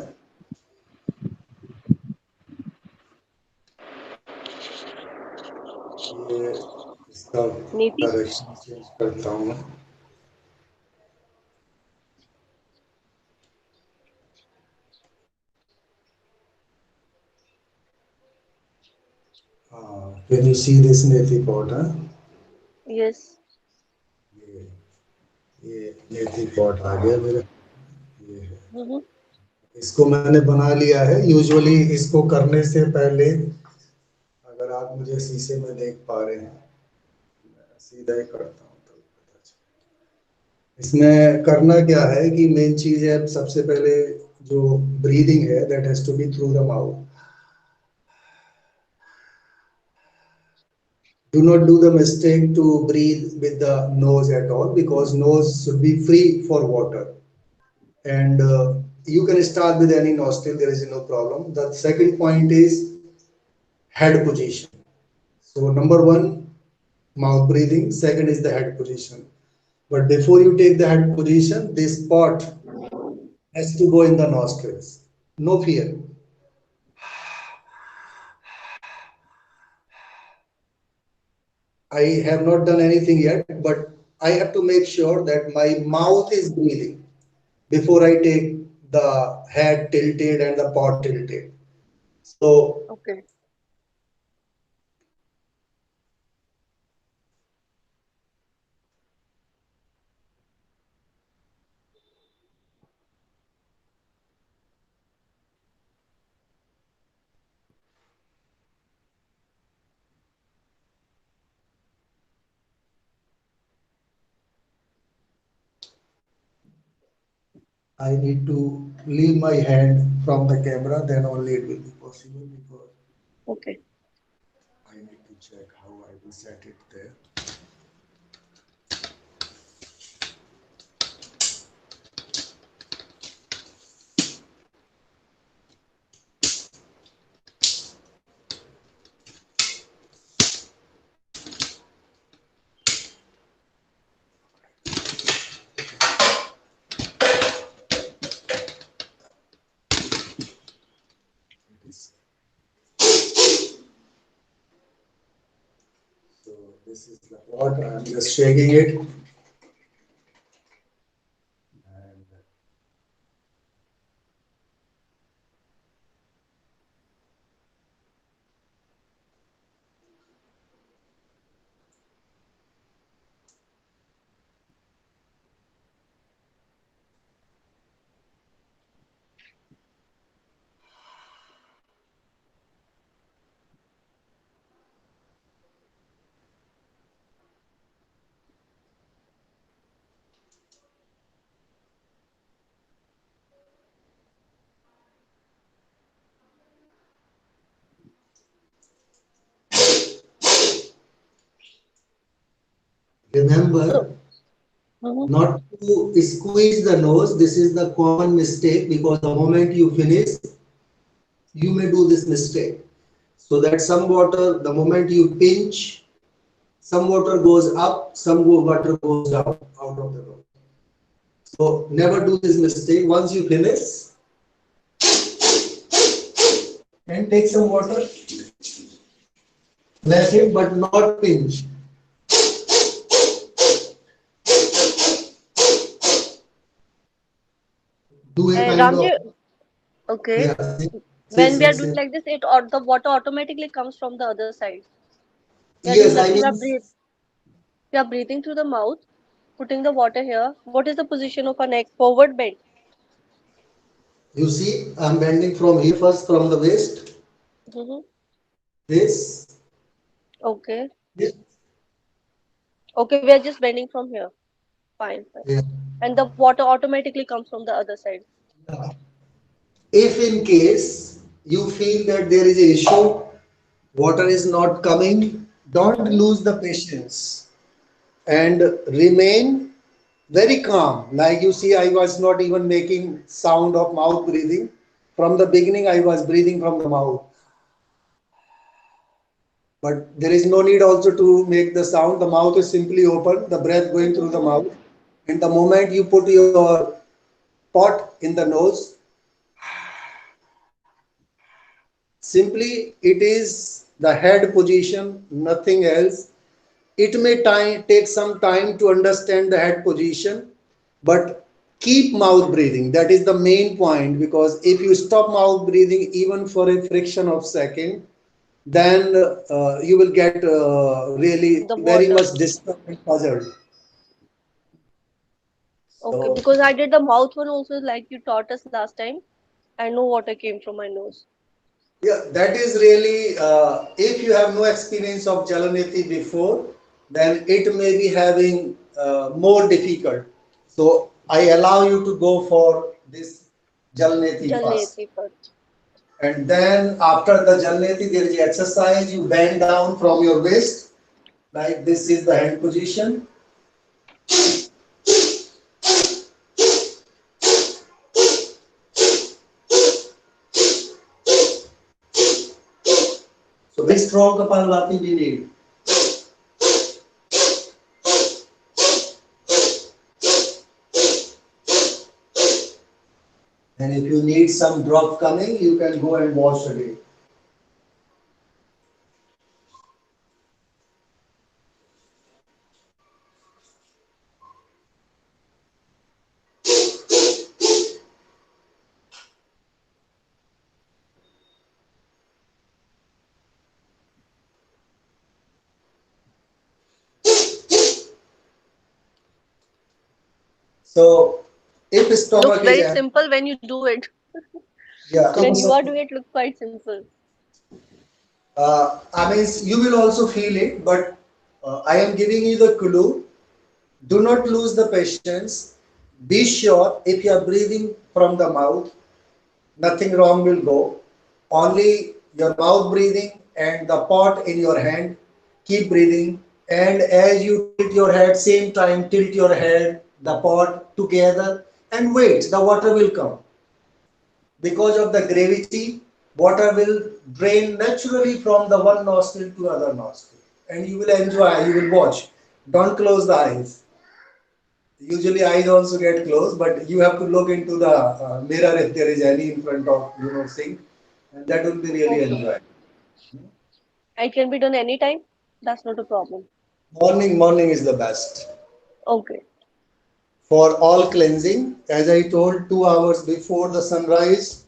ये इसका Maybe. Direction change करता हूं मैं। हाँ, can you see this methi pot? Yes. ये ये मेथी पॉट आ गया मेरे। ये है, Mm-hmm. इसको मैंने बना लिया है। यूजुअली इसको करने से पहले, अगर आप मुझे शीशे में देख पा रहे हैं, मैं सीधा ही करता हूँ तो पता चले। इसमें करना क्या है कि मेन चीज है, सबसे पहले जो ब्रीदिंग है, that has to be through the mouth. Do not do the mistake to breathe with the nose at all, because nose should be free for water. And you can start with any nostril, there is no problem. The second point is head position. So number one, mouth breathing. Second is the head position. But before you take the head position, this pot has to go in the nostrils. No fear. I have not done anything yet, but I have to make sure that my mouth is breathing before I take the head tilted and the pot tilted. So Okay. I need to leave my hand from the camera, then only it will be possible, because Okay. I need to check how I will set it there. So this is the pot. I'm just shaking it. And remember So, mm-hmm. not to squeeze the nose. This is the common mistake, because the moment you finish, you may do this mistake. So that some water, the moment you pinch, some water goes up, some water goes down out of the nose. So never do this mistake. Once you finish, and take some water, let it, but not pinch. Do a And kind of, Ramji, okay. yeah, When we are say. doing like this, it or the water automatically comes from the other side. We are doing Yes, I nothing. mean, We are breathing through the mouth, putting the water here. What is the position of our neck? Forward bend. you see, I'm bending from here first, from the waist. Mm-hmm. This, Okay. this, Okay, we are just bending from here. Fine, fine. yeah. And the water automatically comes from the other side. If in case you feel that there is a issue, water is not coming, don't Mm-hmm. lose the patience and remain very calm. Like you see, I was not even making sound of mouth breathing. From the beginning, I was breathing from the mouth. But there is no need also to make the sound. The mouth is simply open, the breath going through the Mm-hmm. mouth. And the moment you put your pot in the nose. Simply, it is the head position, nothing else. It may take some time to understand the head position, but keep mouth breathing. That is the main point, because if you stop mouth breathing even for a fraction of second, then you will get really The very much water. disturbed and puzzled. Okay, So because I did the mouth one also, like you taught us last time, and no water came from my nose. yeah, that is really, if you have no experience of Jalaneti before, then it may be having more difficult. So I allow you to go for this Jalaneti first. Jalneti first. And then after the Jalaneti, there is exercise. You bend down from your waist, like this is the hand position. So very strong Kapalabhati we need. And if you need some drop coming, you can go and wash again. So if Looks stomach is very empty, simple when you do it. yeah, When you are doing it, looks quite simple. I mean, you will also feel it, but I am giving you the clue. Do not lose the patience. Be sure if you are breathing from the mouth, nothing wrong will go. Only your mouth breathing and the pot in your hand. Keep breathing. And as you tilt your head, same time, tilt your head, the pot together and wait. The water will come. Because of the gravity, water will drain naturally from the one nostril to other nostril. And you will enjoy, you will watch. Don't close the eyes. Usually eyes also get closed, but you have to look into the mirror if there is any in front of sink, and that will be really Okay. enjoyed. It can be done anytime. That's not a problem. Morning is the best Okay. for all cleansing. As I told, 2 hours before the sunrise,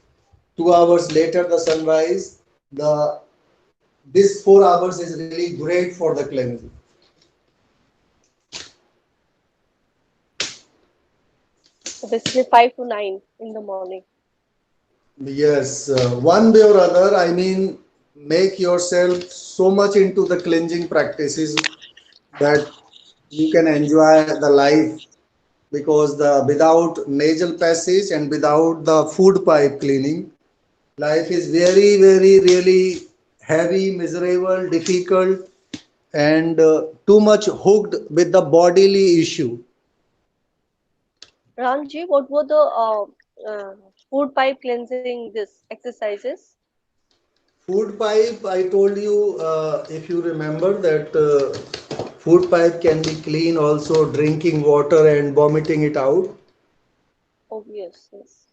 2 hours later the sunrise. The This 4 hours is really great for the cleansing. So basically 5 to 9 in the morning. Yes, one way or other, I mean, make yourself so much into the cleansing practices that you can enjoy the life, because the without nasal passage and without the food pipe cleaning, life is very, very, really heavy, miserable, difficult, and too much hooked with the bodily issue. Ramji, what were the food pipe cleansing this exercises? Food pipe, I told you, if you remember that food pipe can be clean also drinking water and vomiting it out. Oh yes, yes.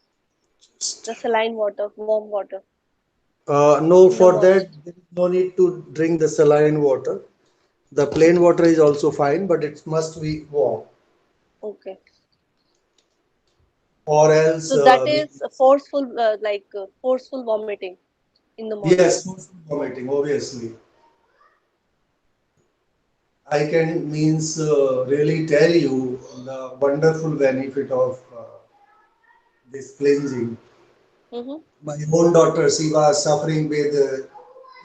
The saline water, warm water No, in the for morning. that, there is no need to drink the saline water. The plain water is also fine, but it must be warm. Okay. Or else, So that is a forceful, forceful vomiting in the morning. yes, vomiting, obviously. I can means really tell you the wonderful benefit of this cleansing. Mm-hmm. My own daughter, she was suffering with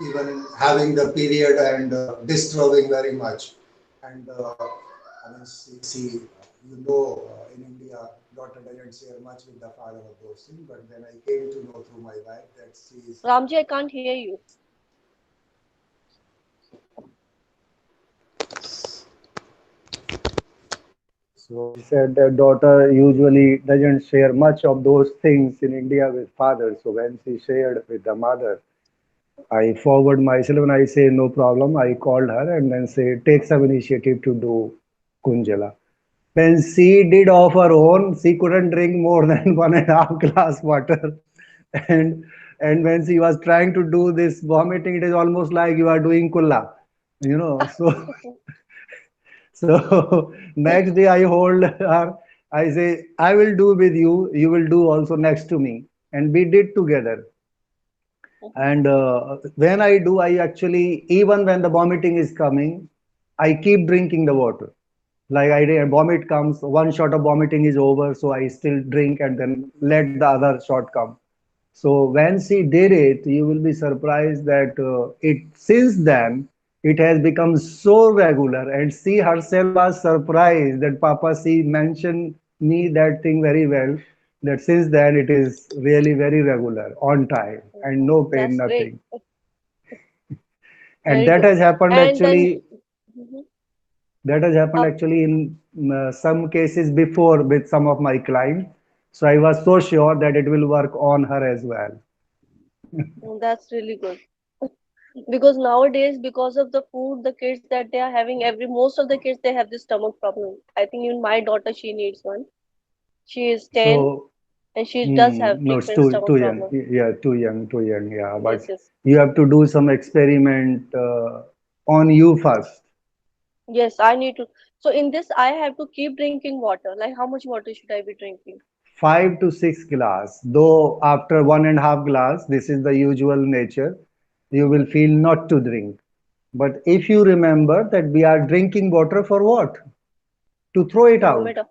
even having the period and disturbing very much. And I mean, in India, daughter doesn't share much with the father of those things. But then I came to know through my wife that she is. Ramji, I can't hear you. So she said that daughter usually doesn't share much of those things in India with father. So when she shared with the mother, I forward myself and I say no problem. I called her and then say take some initiative to do Kunjala. When she did of her own, she couldn't drink more than 1.5 glass water. And and when she was trying to do this vomiting, it is almost like you are doing kulla, you know. So so next day I hold her, I say, I will do with you, you will do also next to me. And we did together. And when I do, I actually, even when the vomiting is coming, I keep drinking the water. Like vomit comes, one shot of vomiting is over, so I still drink and then let the other shot come. So when she did it, you will be surprised that it since then it has become so regular, and she herself was surprised that Papa she mentioned me that thing very well. That since then it is really very regular, on time, and no pain, That's great. nothing. And Very that good. has happened And then, actually. mhm, That has happened up, actually in some cases before with some of my clients. So I was so sure that it will work on her as well. that's really good. Because nowadays, because of the food, the kids that they are having, most of the kids they have this stomach problem. I think even my daughter, she needs one. She is 10 So and she does have no, it's frequent too stomach young. problem. Yeah, too young, too young. Yeah, but Yes, yes. you have to do some experiment on you first. Yes, I need to. So in this, I have to keep drinking water. Like how much water should I be drinking? 5 to 6 glass. Though after 1.5 glass, this is the usual nature, you will feel not to drink. But if you remember that we are drinking water for what? To throw it To vomit out. up.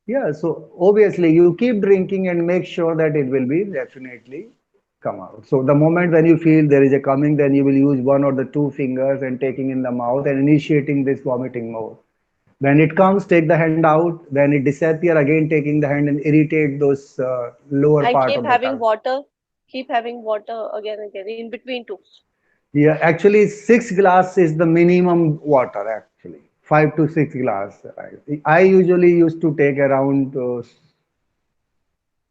Yeah, so obviously you keep drinking and make sure that it will be definitely come out. So the moment when you feel there is a coming, then you will use one or the two fingers and taking in the mouth and initiating this vomiting mode. When it comes, take the hand out. When it disappear, again taking the hand and irritate those lower I part keep of the having tongue. water, keep having water again and again in between too. Yeah, actually 6 glass is the minimum water actually. 5 to 6 glass. I usually used to take around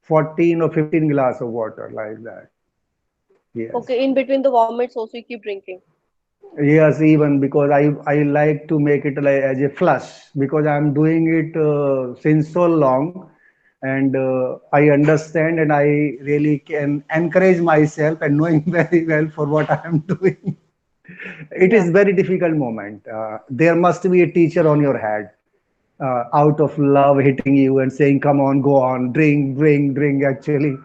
14 or 15 glass of water like that. Yes. Okay, in between the vomits also you keep drinking. Yes, even because I like to make it like as a flush because I'm doing it since so long, and I understand and I really can encourage myself and knowing very well for what I am doing. It Yeah. is very difficult moment. There must be a teacher on your head, out of love hitting you and saying, "Come on, go on, drink, drink, drink." Actually,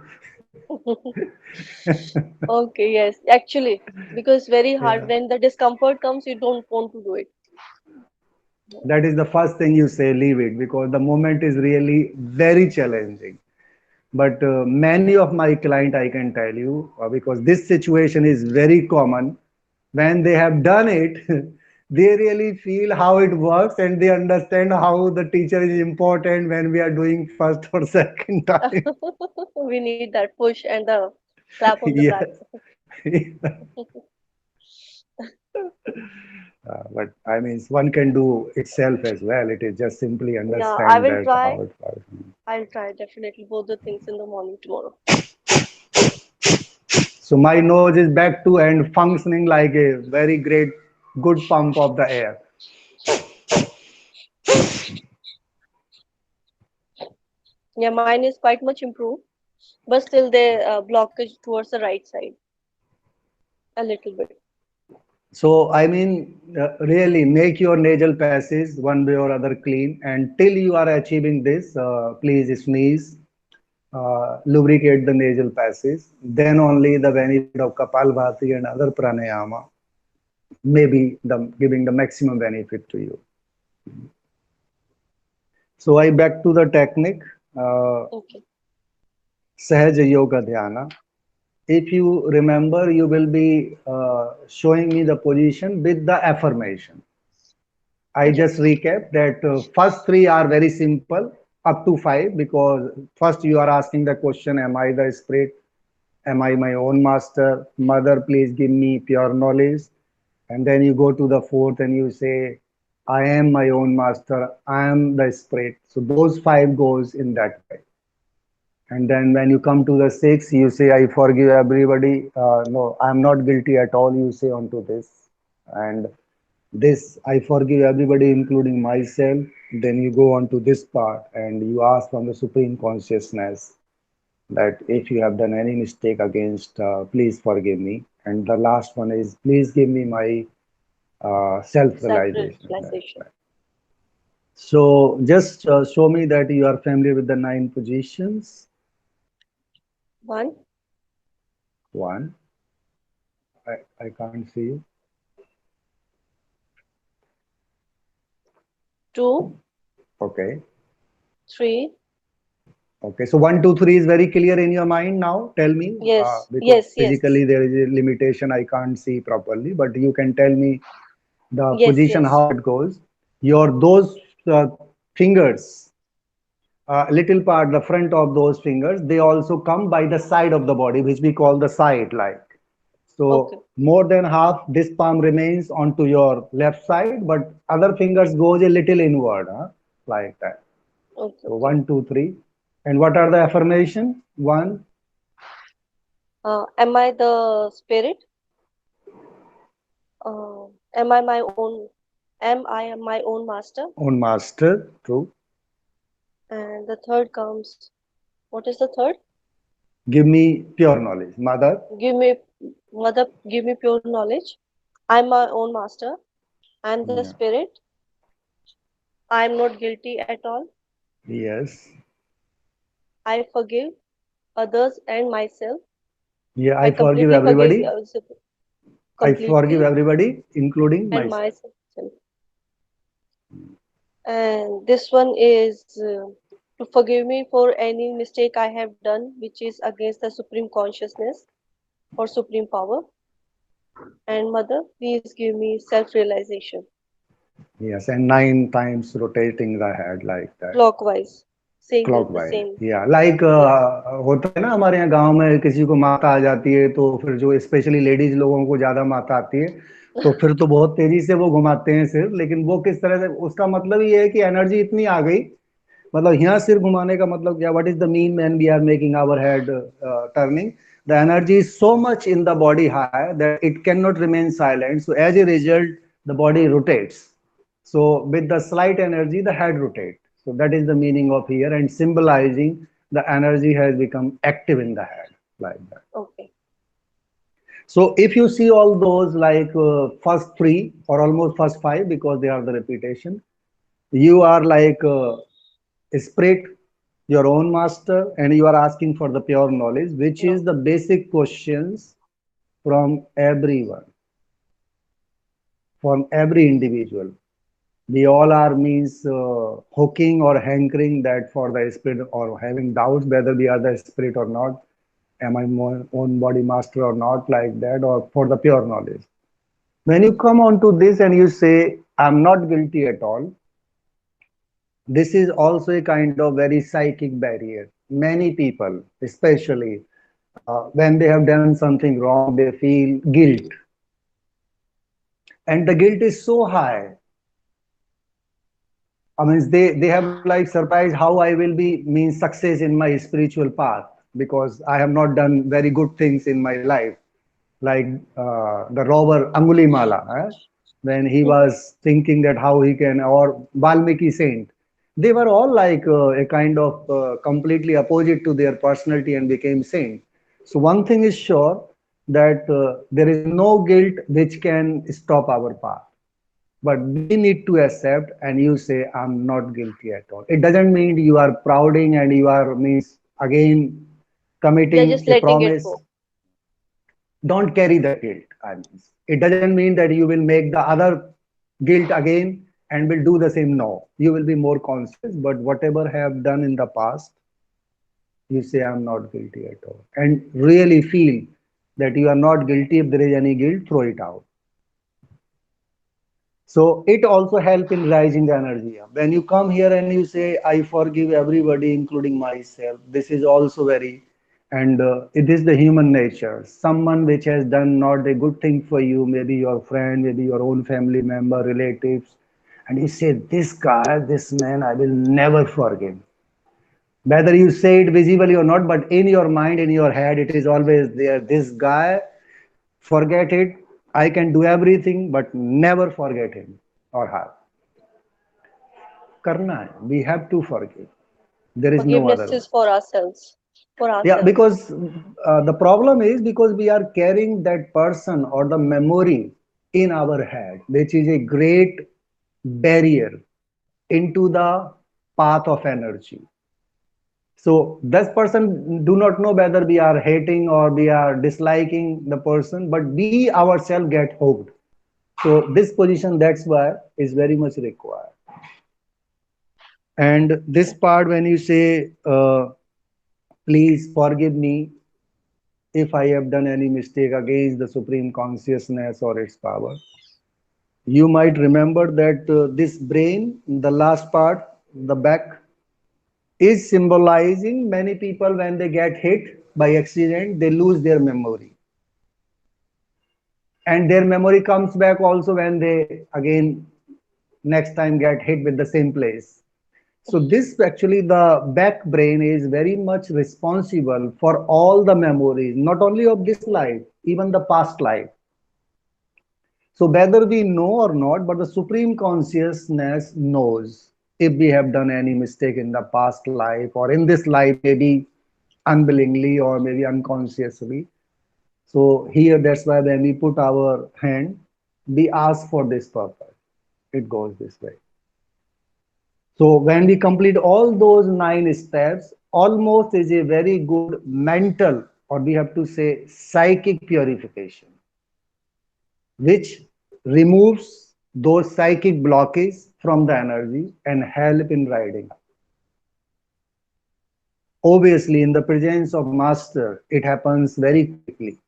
Okay, yes, actually, because very hard yeah. when the discomfort comes, you don't want to do it. That is the first thing you say, leave it, because the moment is really very challenging. But many of my client, I can tell you, because this situation is very common, when they have done it, they really feel how it works and they understand how the teacher is important when we are doing first or second time. We need that push and the slap on the back. Yes. But I mean, one can do itself as well. It is just simply Yeah, I understand will that try. how it works. I'll try definitely both the things in the morning tomorrow. So my nose is back to and functioning like a very great, good pump of the air. Yeah, mine is quite much improved, but still the blockage towards the right side a little bit. So I mean, really make your nasal passages one way or other clean. And till you are achieving this, please sneeze, lubricate the nasal passage. Then only the benefit of Kapalbhati and other pranayama may be giving the maximum benefit to you. So I back to the technique, uh, Okay. Sahaja Yoga Dhyana. If you remember, you will be showing me the position with the affirmation. I just Yes. recap that first three are very simple up to five, because first you are asking the question, am I the spirit? Am I my own master? Mother, please give me pure knowledge. And then you go to the fourth and you say, I am my own master. I am the spirit. So those five goes in that way. And then when you come to the six, you say, I forgive everybody. No, I'm not guilty at all. You say onto this. And This I forgive everybody, including myself. Then you go on to this part and you ask from the Supreme Consciousness that if you have done any mistake against, please forgive me. And the last one is, please give me my self-realization. Right, Self-realization. right. So just show me that you are familiar with the nine positions. One, One, I can't see you. two, Okay. three. Okay. So one, two, three is very clear in your mind now. Tell me, Yes, because yes, yes, physically there is a limitation. I can't see properly, but you can tell me the yes, position yes. how it goes. Your those fingers, little part, the front of those fingers, they also come by the side of the body, which we call the side, like. Okay, So more than half this palm remains onto your left side, but other fingers goes a little inward, like that. okay, So okay. one, two, three. And what are the affirmation? One, Am I the spirit? Am I my own? Am I my own master? own master, true. And the third comes. What is the third? Give me pure knowledge. Mother, Give me, mother, give me pure knowledge. I'm my own master. I'm the yeah. spirit. I'm not guilty at all. Yes. I forgive others and myself. Yeah, I I forgive completely forgive everybody. I forgive completely everybody, including and myself. myself. And this one is to forgive me for any mistake I have done which is against the supreme consciousness or supreme power. And mother, please give me self realization Yes, and nine times rotating the head like that. clockwise, saying the clockwise same. या like Yes. होता है ना हमारे यहाँ गांव में किसी को माता आ जाती है तो फिर जो स्पेशली लेडीज लोगों को ज्यादा माता आती है तो फिर तो बहुत तेजी से वो घुमाते हैं सिर लेकिन वो किस तरह से उसका मतलब ये है कि एनर्जी इतनी आ गई मतलब यहाँ सिर घुमाने का मतलब क्या what is the mean when we are making our head turning the energy is so much in the body high that it can not remain silent so as a result the body rotates so with the slight energy the head rotates so that is the meaning of here and symbolizing the energy has become active in the head like that. Okay. So if you see all those like first three or almost first five because they are the repetition you are like spirit your own master and you are asking for the pure knowledge which No. is the basic questions from everyone from every individual we all are means hooking or hankering that for the spirit or having doubts whether we are the spirit or not am I my own body master or not like that or for the pure knowledge when you come on to this and you say I'm not guilty at all this is also a kind of very psychic barrier many people especially when they have done something wrong they feel guilt and the guilt is so high I mean, they have like surprised how I will be means success in my spiritual path because I have not done very good things in my life, like the robber Angulimala, when he was thinking that how he can, or Valmiki saint, they were all like a kind of completely opposite to their personality and became saint. So one thing is sure that there is no guilt which can stop our path but we need to accept and you say I'm not guilty at all it doesn't mean you are prouding and you are means again You're committing just a letting it promise go. don't carry the guilt I mean it doesn't mean that you will make the other guilt again and will do the same no you will be more conscious but whatever have done in the past you say I'm not guilty at all and really feel that you are not guilty if there is any guilt throw it out. So it also help in rising the energy. When you come here and you say, I forgive everybody, including myself, this is also very, and it is the human nature. Someone which has done not a good thing for you, maybe your friend, maybe your own family member, relatives, and you say, this guy, this man, I will never forgive. Whether you say it visibly or not, but in your mind, in your head, it is always there. This guy, forget it. I can do everything, but never forget him or her. करना है. We have to forgive. There is no other Forgiveness way. is for ourselves. For Yeah, ourselves. because the problem is because we are carrying that person or the memory in our head, which is a great barrier into the path of energy. So this person do not know whether we are hating or we are disliking the person, but we ourselves get hooked. So this position, that's why, is very much required. And this part, when you say, please forgive me if I have done any mistake against the supreme consciousness or its power, you might remember that this brain, the last part, the back, is symbolizing many people when they get hit by accident, they lose their memory. And their memory comes back also when they again next time get hit with the same place. So this actually the back brain is very much responsible for all the memories, not only of this life, even the past life. So whether we know or not, but the supreme consciousness knows if we have done any mistake in the past life or in this life, maybe unwillingly or maybe unconsciously. So here, that's why when we put our hand, we ask for this purpose. It goes this way. So when we complete all those 9 steps, almost is a very good mental, or we have to say psychic purification, which removes those psychic blockages from the energy and help in riding. Obviously, in the presence of master, it happens very quickly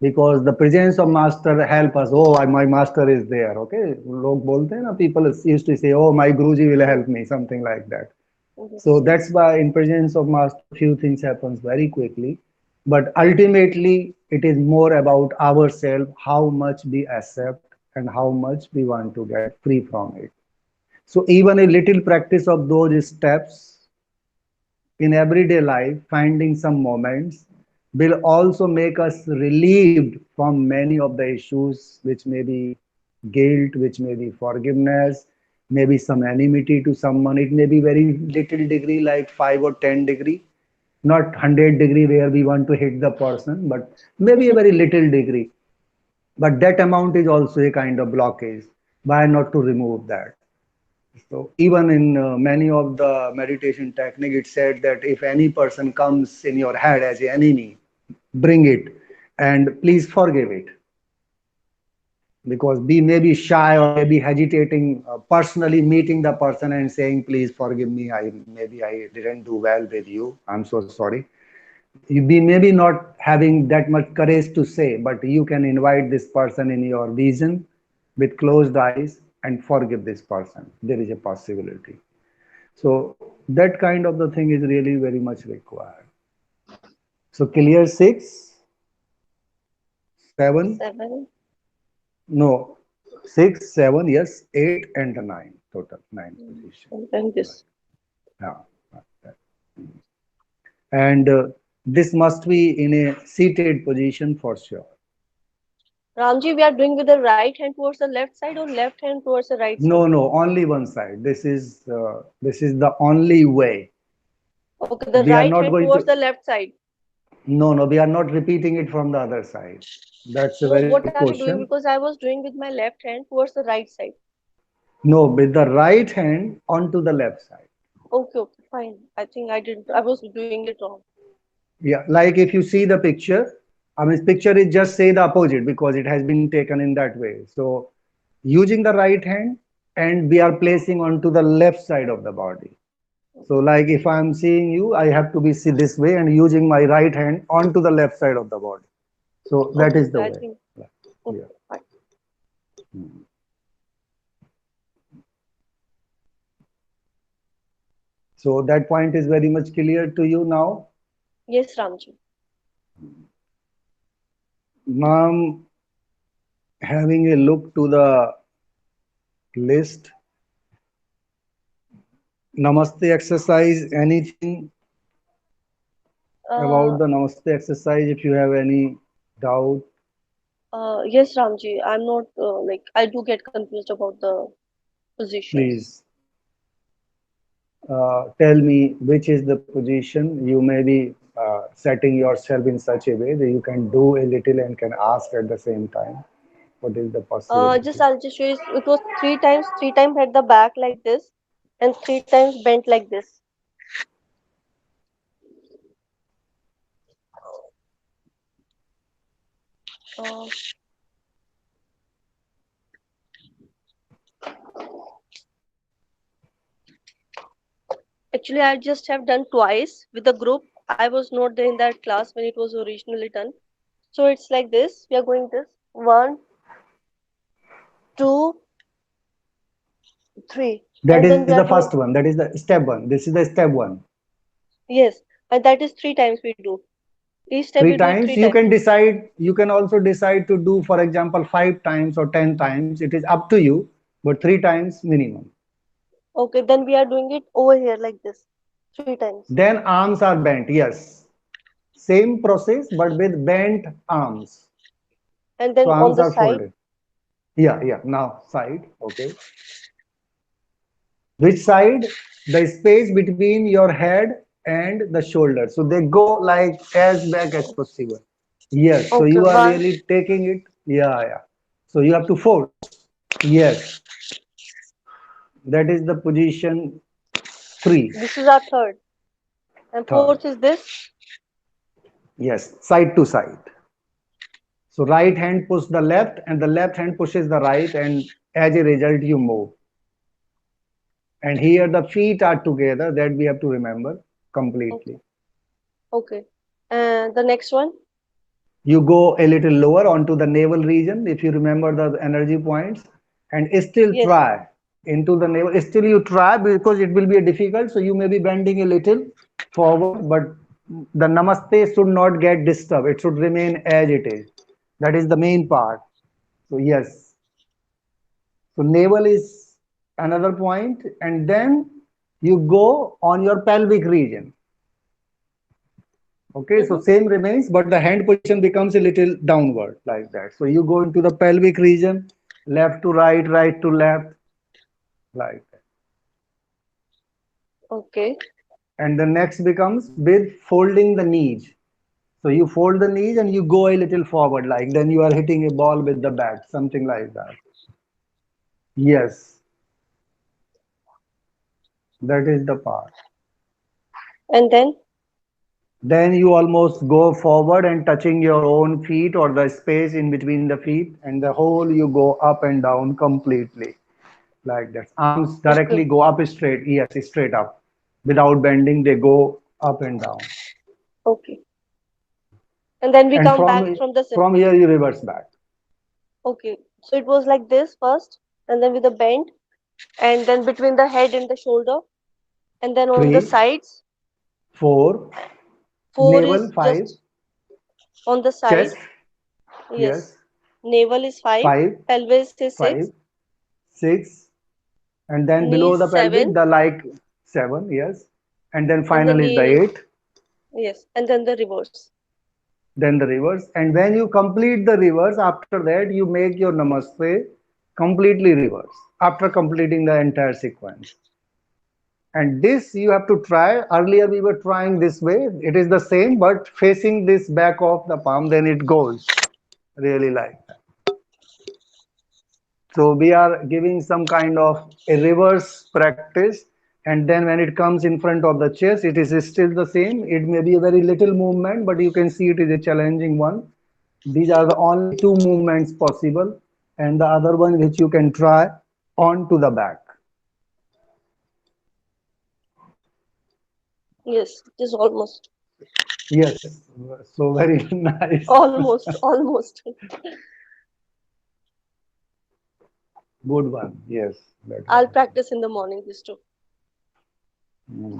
because the presence of master help us. Oh, my master is there. Okay, log bolte hain na, people used to say, oh, my Guruji will help me, something like that. So Yes. that's why in presence of master, few things happens very quickly. But ultimately, it is more about ourselves, how much we accept and how much we want to get free from it. So even a little practice of those steps in everyday life, finding some moments, will also make us relieved from many of the issues, which may be guilt, which may be forgiveness, maybe some enmity to someone. It may be very little degree, like 5 or 10 degree, not 100 degree where we want to hit the person, but maybe a very little degree. But that amount is also a kind of blockage. Why not to remove that? So even in many of the meditation technique, it said that if any person comes in your head as an enemy, bring it and please forgive it, because we may be shy or maybe hesitating personally meeting the person and saying, please forgive me. I didn't do well with you. I'm so sorry. We may be not having that much courage to say, but you can invite this person in your vision with closed eyes and forgive this person. There is a possibility. So that kind of the thing is really very much required. So clear 6, 7, 7. no, 6, 7, yes, 8 and 9, total 9 position. And Right. this. Yeah. And this must be in a seated position for sure. Ramji, we are doing with the right hand towards the left side or left hand towards the right side? No, no, only one side. This is the only way. Okay, the We are right not hand going towards to. the left side. No, no, we are not repeating it from the other side. That's a So very what good are we doing? question. Because I was doing with my left hand towards the right side. No, with the right hand onto the left side. Okay, okay, fine. I think I was doing it wrong. Yeah, like if you see the picture, I mean, picture is just say the opposite because it has been taken in that way. So using the right hand and we are placing onto the left side of the body. So like if I'm seeing you, I have to be see this way and using my right hand onto the left side of the body. So that Okay, is okay, the I way. think. Yeah. Okay, fine. So that point is very much clear to you now. Yes, Ramji. Ma'am, having a look to the list, Namaste exercise, anything about Uh, the Namaste exercise if you have any doubt? Yes, Ramji. I'm not like I do get confused about the positions. Please tell me which is the position. You may be setting yourself in such a way that you can do a little and can ask at the same time. What is the Just possibility? I'll just show you. It was three times at the back like this, and three times bent like this. Uh, Actually, I just have done twice with the group. I was not there in that class when it was originally done. So it's like this. We are going this one, two, three, That and is then we the are first doing one. That is the step one. This is the step one. yes, and that is three times we do. Each step we Three do it three times. You times. can decide. You can also decide to do, for example, 5 times or 10 times. It is up to you, but 3 times minimum. Okay, then we are doing it over here like this, three times, Then arms are bent. Yes, same process but with bent arms. and So then on arms the are side. folded. Yeah, yeah. Now side. Okay. Which side? The space between your head and the shoulder. So they go like as back as possible. Yes. So Okay, you are one. really taking it. Yeah, yeah. So you have to force. Yes. That is the position three. This is our third, and Third. fourth is this. Yes. Side to side. So right hand push the left and the left hand pushes the right, and as a result you move. And here the feet are together, that we have to remember Okay, completely. okay. And the next one. You go a little lower onto the navel region if you remember the energy points, and still Yes. try into the navel. Still you try because it will be difficult, so you may be bending a little forward, but the namaste should not get disturbed. It should remain as it is. That is the main part. So yes, so navel is another point, and then you go on your pelvic region. Okay, so Mm-hmm. same remains, but the hand position becomes a little downward like that. So you go into the pelvic region, left to right, right to left, like that. Okay. And the next becomes with folding the knees. So you fold the knees and you go a little forward, like then you are hitting a ball with the bat, something like that. Yes, that is the part. And then Then you almost go forward and touching your own feet or the space in between the feet, and the whole you go up and down completely like that. Arms okay, directly go up straight. Yes, straight up. Without bending, they go up and down. okay. And then we And come back from the from here you reverse back. okay. So it was like this first, and then with a bend, and then between the head and the shoulder, and then on the Three, sides. four, Four navel, is five, just on the chest, side. Yes. yes, Navel is five. five, Pelvis is six. five, six, and then below Knees the pelvic, seven. the like seven, yes, and then And the final is the knee. eight, Yes. And then the reverse. then the reverse. And when you complete the reverse, after that you make your namaste completely reverse after completing the entire sequence. And this you have to try. Earlier we were trying this way. It is the same, but facing this back of the palm, then it goes really like that. So we are giving some kind of a reverse practice. And then when it comes in front of the chest, it is still the same. It may be a very little movement, but you can see it is a challenging one. These are the only two movements possible, and the other one which you can try on to the back. Yes. It is almost. Yes, so very nice. Almost. Almost. Good one. Yes, that I'll one. practice in the morning this too. Mm.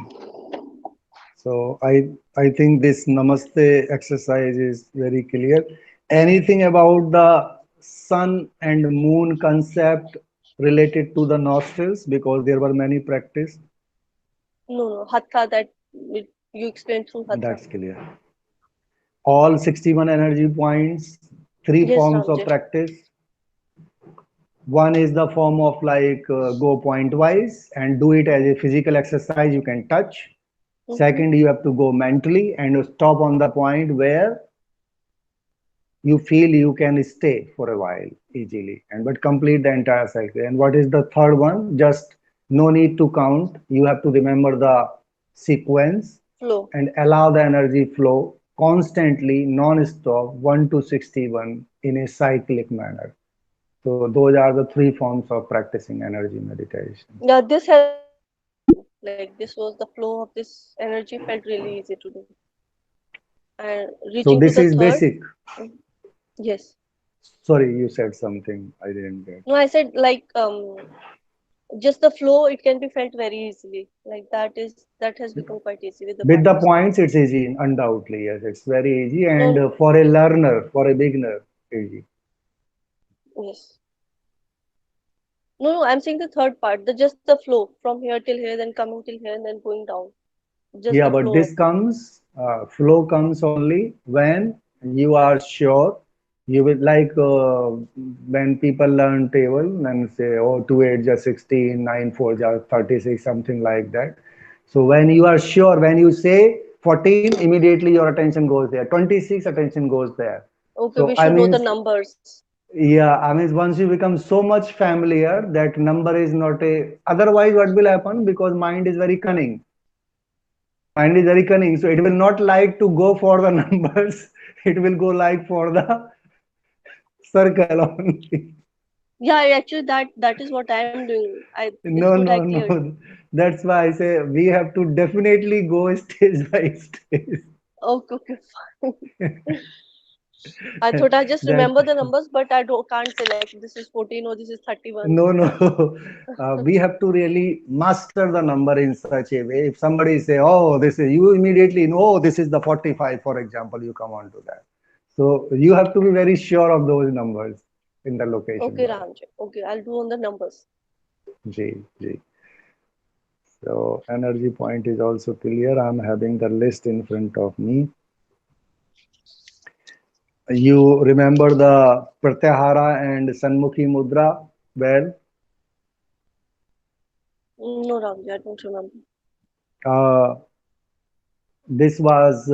So I think this namaste exercise is very clear. Anything about the sun and moon concept related to the nostrils, because there were many practice. No, no. Hatha that you explained through Hatha. That's clear. All 61 energy points three Yes, forms of Ramji. practice. One is the form of like go point wise and do it as a physical exercise you can touch. Mm-hmm. Second, you have to go mentally and you stop on the point where you feel you can stay for a while easily and but complete the entire cycle. And what is the third one? Just no need to count. You have to remember the sequence Flow. and allow the energy flow constantly, non-stop, 1 to 61 in a cyclic manner. So those are the three forms of practicing energy meditation. Yeah, this has like this was the flow of this energy felt really easy to do. And So reaching to this the is third, basic. mm, yes. Sorry, you said something I didn't get. No, I said like just the flow it can be felt very easily. Like that has become quite easy with the With the practice. points, it's easy, undoubtedly. Yes, it's very easy. And No, for a learner, for a beginner, easy. yes. No, I'm saying the third part, the just the flow from here till here, then coming till here, and then going down. Just Yeah, the but flow of this comes, flow comes only when you are sure you will like when people learn table and say, oh, 2 8 just 16, 9 4 just 36, something like that. So when you are sure, when you say 14, immediately your attention goes there. 26, attention goes there. okay, we So I should know the mean, numbers. yeah, I mean, once you become so much familiar, that number is not a. Otherwise, what will happen? Because mind is very cunning. Mind is very cunning, so it will not like to go for the numbers. It will go like for the circle only. Yeah, actually that is what I am doing. I this No, food I no, cleared. no. That's why I say we have to definitely go stage by stage. Okay, okay, fine. I thought I just That remember the numbers, but I don't can't say like this is 14 or this is 31. no, no. We have to really master the number in such a way. If somebody say, "Oh, this is," you immediately know, "Oh, this is the 45," for example. You come on to that. So you have to be very sure of those numbers in the location Okay, wise. Ramji. Okay, I'll do on the numbers. G, G. So energy point is also clear. I'm having the list in front of me. You remember the Pratyahara and Sanmukhi Mudra? Well, No, Ramji, I don't remember. uh, this was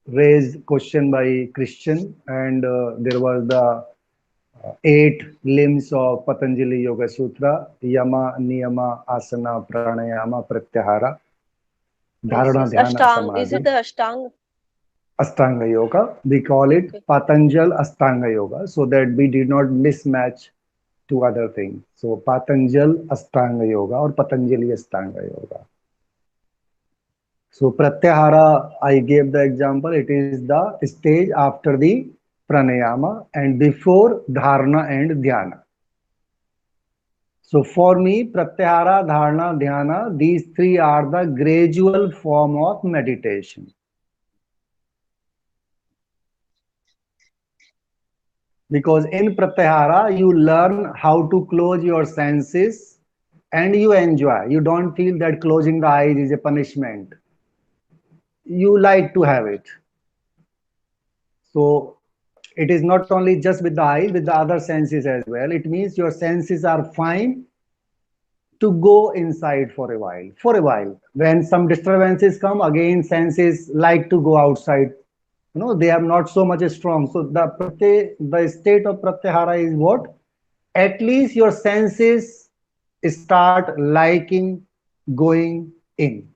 raised question by Christian, and there was the eight limbs of Patanjali Yoga Sutra: Yama, Niyama, Asana, Pranayama, Pratyahara, Yes, Dharana, yes. Dhyana, Ashtang. Is it Samadhi. the Ashtang? Astanga Yoga. We call it Okay. Patanjal Astanga Yoga so that we did not mismatch to other things. So Patanjal Astanga Yoga or Patanjali Astanga Yoga. So Pratyahara, I gave the example. It is the stage after the pranayama and before dharana and dhyana. So for me, Pratyahara, dharana, dhyana, these three are the gradual form of meditation. Because in Pratyahara, you learn how to close your senses and you enjoy. You don't feel that closing the eyes is a punishment. You like to have it. So it is not only just with the eyes, with the other senses as well. It means your senses are fine to go inside for a while. For a while. When some disturbances come, again, senses like to go outside. They are not so much strong. So the state of Pratyahara is what? At least your senses start liking going in.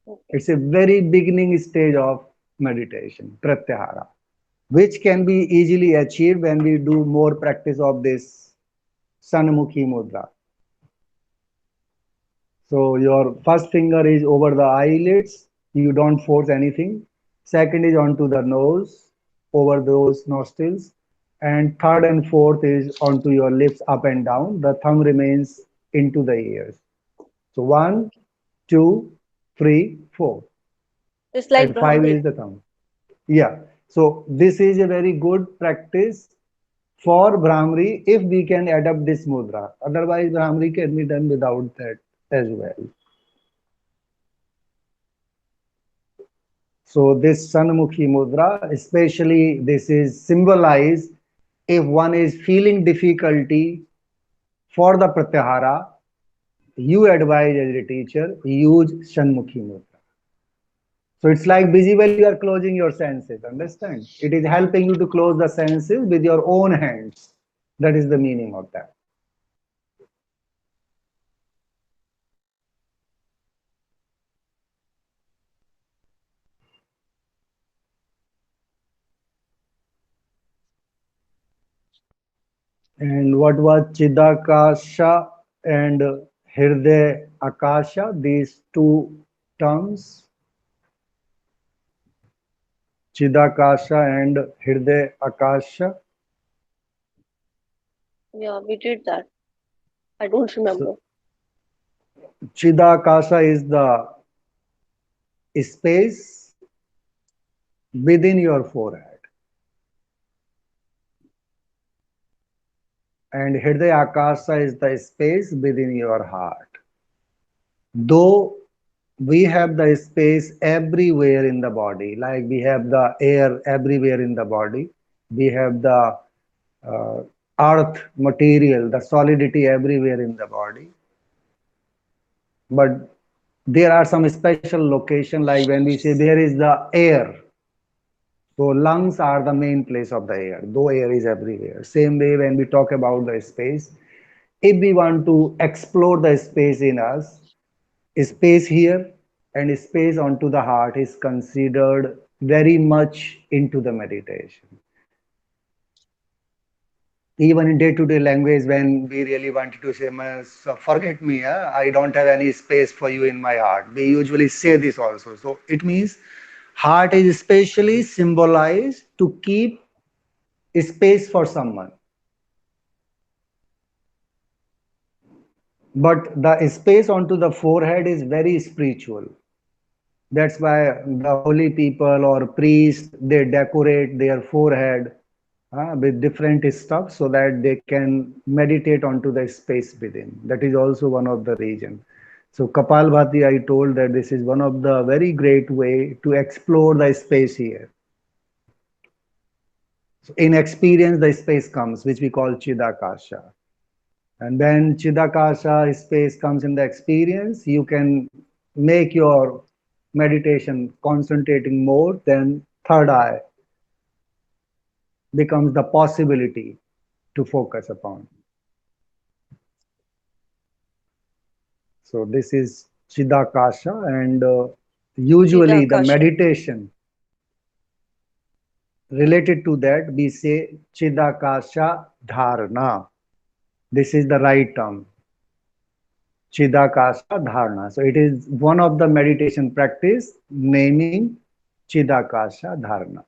Okay. It's a very beginning stage of meditation, pratyahara, which can be easily achieved when we do more practice of this Sanmukhi Mudra. So your first finger is over the eyelids, you don't force anything. Second is onto the nose, over those nostrils. And third and fourth is onto your lips up and down. The thumb remains into the ears. So one, two, three, four. It's like And five Brahmari. is the thumb. Yeah. So this is a very good practice for Brahmari if we can adapt this mudra. Otherwise, Brahmari can be done without that as well. So this Sanmukhi Mudra, especially this is symbolized if one is feeling difficulty for the Pratyahara, you advise as a teacher, use Shanmukhi Mudra. So it's like visually you are closing your senses, understand? It is helping you to close the senses with your own hands. That is the meaning of that. And what was Chidakasha and Hirde Akasha, these two terms? Chidakasha and Hirde Akasha. Yeah, we did that. I don't remember. So, Chidakasha is the space within your forehead, and Hriday Akasha is the space within your heart. Though we have the space everywhere in the body, like we have the air everywhere in the body, we have the uh, earth material, the solidity everywhere in the body, but there are some special location, like when we say there is the air. So lungs are the main place of the air, though air is everywhere. Same way when we talk about the space, if we want to explore the space in us, space here and space onto the heart is considered very much into the meditation. Even in day-to-day language, when we really wanted to say, so forget me, I don't have any space for you in my heart. We usually say this also. So it means heart is especially symbolized to keep space for someone. But the space onto the forehead is very spiritual. That's why the holy people or priests, they decorate their forehead with different stuff so that they can meditate onto the space within. That is also one of the reason. So Kapalbhati, I told that this is one of the very great way to explore the space here. So in experience, the space comes, which we call Chidakasha. And when Chidakasha space comes in the experience, you can make your meditation concentrating more, then third eye becomes the possibility to focus upon. So this is Chidakasha, and usually the Chidakasha. meditation related to that, we say Chidakasha Dharana. This is the right term. Chidakasha Dharana. So it is one of the meditation practice naming Chidakasha Dharana.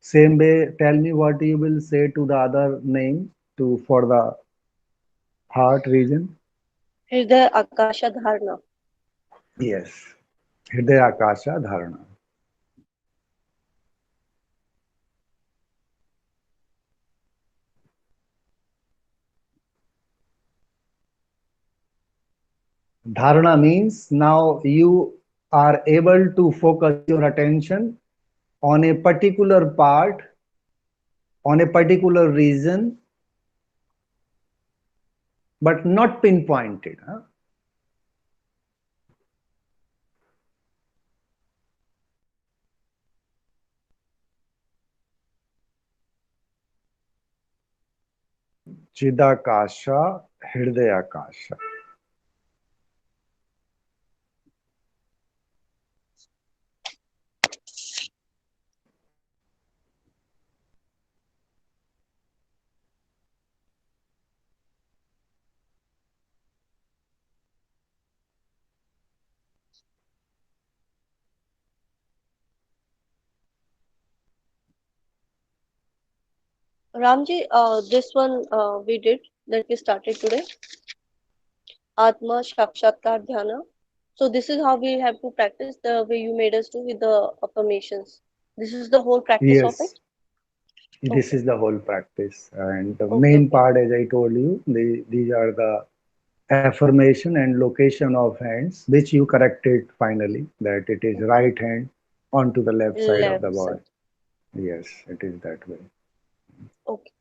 Same way, tell me what you will say to the other name to for the heart region. Hriday Akasha Dharna. Yes, Hriday Akasha Dharana. Dharana means now you are able to focus your attention on a particular part, on a particular region, but not pinpointed. Chidakasha, Hridayakasha. Ramji, this one we did that we started today. Atma Sakshatkar Dhyana. So this is how we have to practice the way you made us do with the affirmations. This is the whole practice of Yes, it. This Okay. is the whole practice. And the Okay. main Okay. part, as I told you, these are the affirmation and location of hands, which you corrected finally, that it is Okay. right hand onto the left side of the Left body. side. Yes, it is that way. Okay.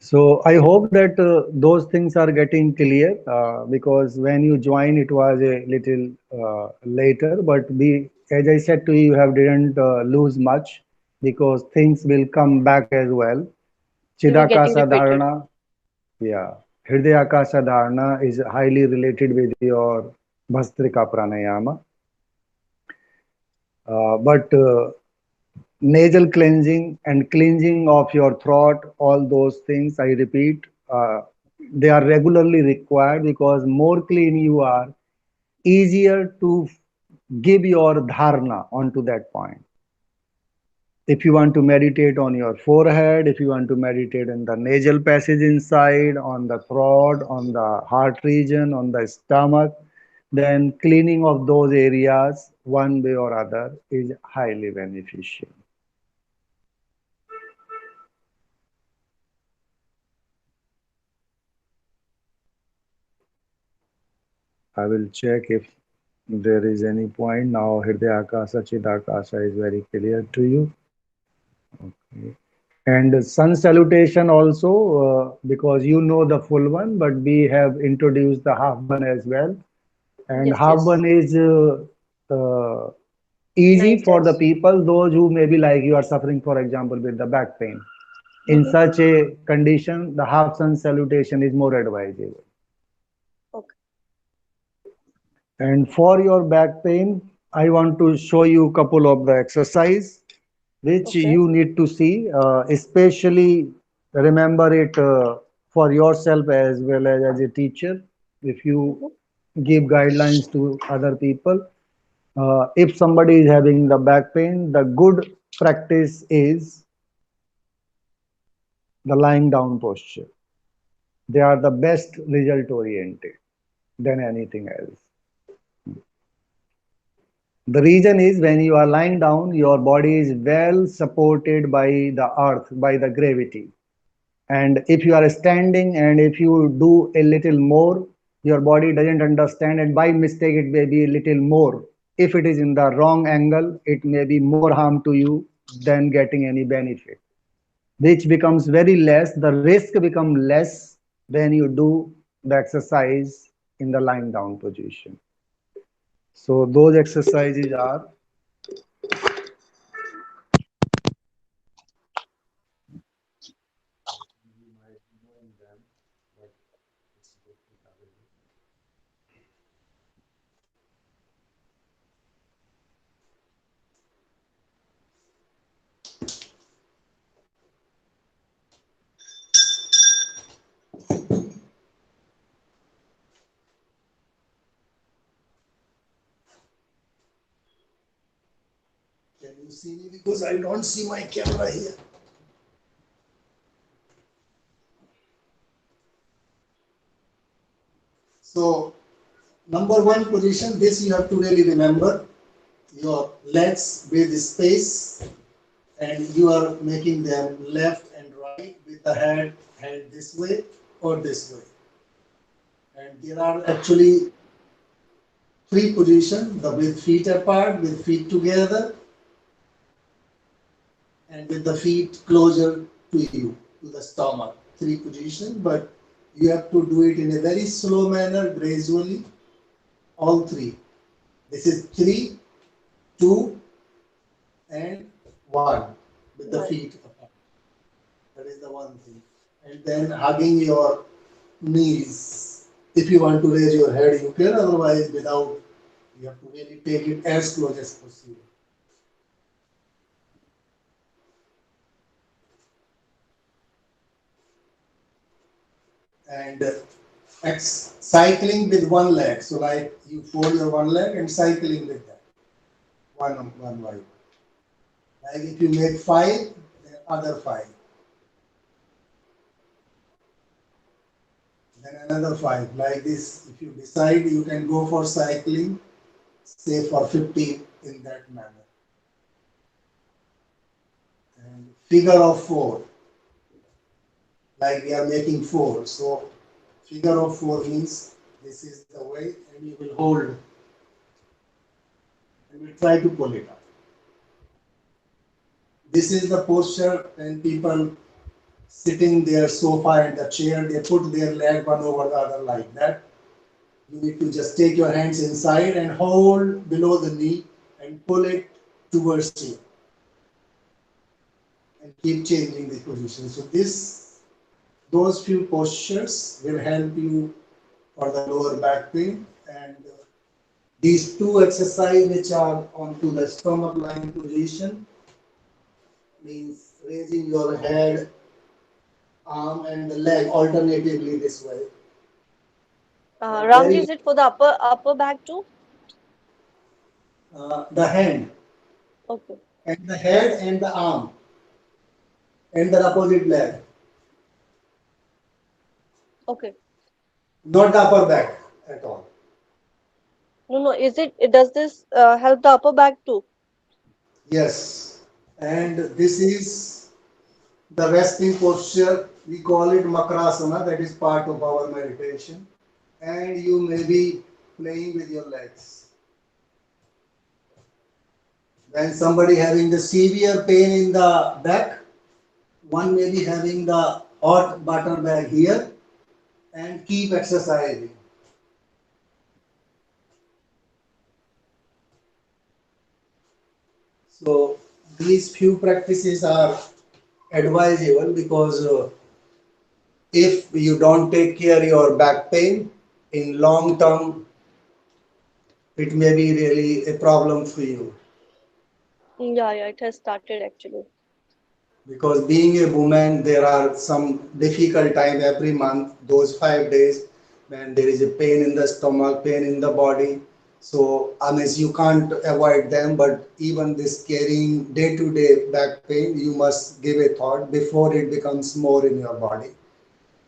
So I hope that those things are getting clear because when you join, it was a little later. But as I said to you, you have didn't lose much because things will come back as well. They were getting Chidakasa repeated. Dharana, yeah, Hridayakasa Dharana is highly related with your Bhastrika Pranayama. But nasal cleansing and cleansing of your throat, all those things, I repeat, they are regularly required because more clean you are, easier to give your dharana onto that point. If you want to meditate on your forehead, if you want to meditate in the nasal passage inside, on the throat, on the heart region, on the stomach, then cleaning of those areas one way or other is highly beneficial. I will check if there is any point. Now Hridayakasa, Chidakasa is very clear to you. Okay. And sun salutation also, because you know the full one, but we have introduced the half one as well. And Yes. half Yes. one is easy Nice for the as. people, those who maybe like you are suffering, for example, with the back pain. In Mm-hmm. such a condition, the half sun salutation is more advisable. Okay. And for your back pain, I want to show you a couple of the exercise which Okay. you need to see, especially remember it for yourself as well as a teacher. If you Mm-hmm. give guidelines to other people, if somebody is having the back pain, the good practice is the lying down posture. They are the best result oriented than anything else. The reason is when you are lying down, your body is well supported by the earth, by the gravity. And if you are standing and if you do a little more, your body doesn't understand, and by mistake, it may be a little more. If it is in the wrong angle, it may be more harm to you than getting any benefit, which becomes very less. The risk becomes less when you do the exercise in the lying down position. So those exercises are, Can you see me? Because I don't see my camera here. So, number one position, this you have to really remember. Your legs with space, and you are making them left and right with the head held this way or this way. And there are actually three positions: the with feet apart, with feet together, and with the feet closer to you, to the stomach. Three positions, but you have to do it in a very slow manner, gradually. All three. This is three, two, and one with the One. feet apart. That is the one thing. And then hugging your knees. If you want to raise your head, you can. Otherwise, without, you have to really take it as close as possible. And cycling with one leg. So, like you fold your one leg and cycling with that. One by one. Like if you make five, then other five. Then another five. Like this, if you decide, you can go for cycling, say for 15 in that manner. and figure of four, like we are making four. So figure of four means this is the way, and you will hold and we try to pull it up. This is the posture when people sitting their sofa and the chair, they put their leg one over the other like that. You need to just take your hands inside and hold below the knee and pull it towards you and keep changing the position. So those few postures will help you for the lower back pain, and these two exercises which are onto the stomach line position means raising your head, arm and the leg alternatively this way. Ramji, Very is it for the upper back too? the hand Okay. and the head and the arm and the opposite leg, Okay. not the upper back at all. No, no. Does this help the upper back too? Yes, and Okay. this is the resting posture. We call it Makrasana, that is part of our meditation. And you may be playing with your legs. When somebody having the severe pain in the back, one may be having the hot butter bag here and keep exercising. So these few practices are advisable because if you don't take care your back pain in long term, it may be really a problem for you. Yeah, yeah. It has started actually. Because being a woman, there are some difficult time every month, those 5 days when there is a pain in the stomach, pain in the body. So I mean you can't avoid them, but even this carrying day-to-day back pain, you must give a thought before it becomes more in your body.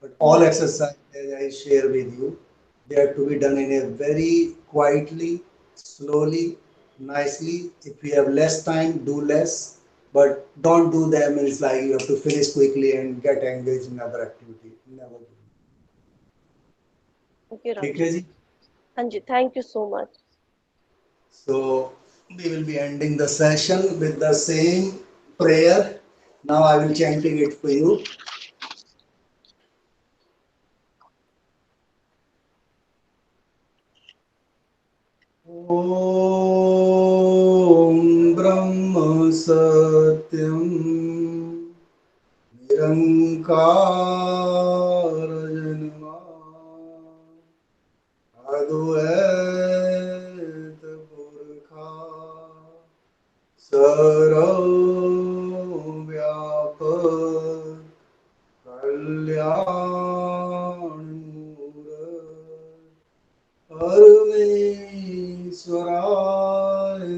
But all Yeah. exercise, as I share with you, they have to be done in a very quietly, slowly, nicely. If you have less time, do less, but don't do them. It's like you have to finish quickly and get engaged in other activity. Never do. Okay, ठीक Ramji. है जी? Anji, thank you so much. So we will be ending the session with the same prayer. Now I will chanting it for you. ॐ ब्रह्म सत्यं निरङ्कारजन्मा अद्वैतपुरखा सर्वव्यापक कल्याणमूर्त परमेश्वराय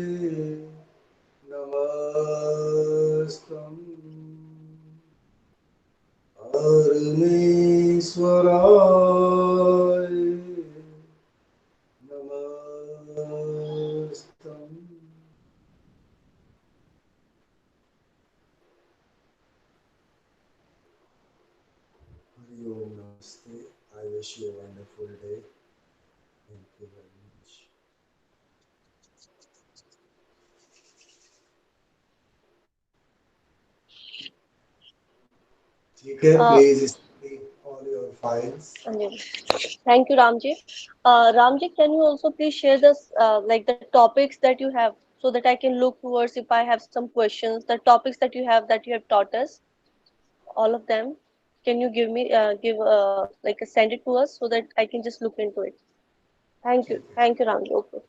नमस्तम् परमेश्वराय नमस्तम् Hari Om Namaste. I wish you a wonderful day. Thank you very much. ठीक है, Uh, please study all your files. Anji. Thank you, Ramji. Ramji, can you also please share this, like the topics that you have, so that I can look towards if I have some questions, the topics that you have taught us, all of them. Can you give like send it to us so that I can just look into it? Thank you, Ramji. Okay.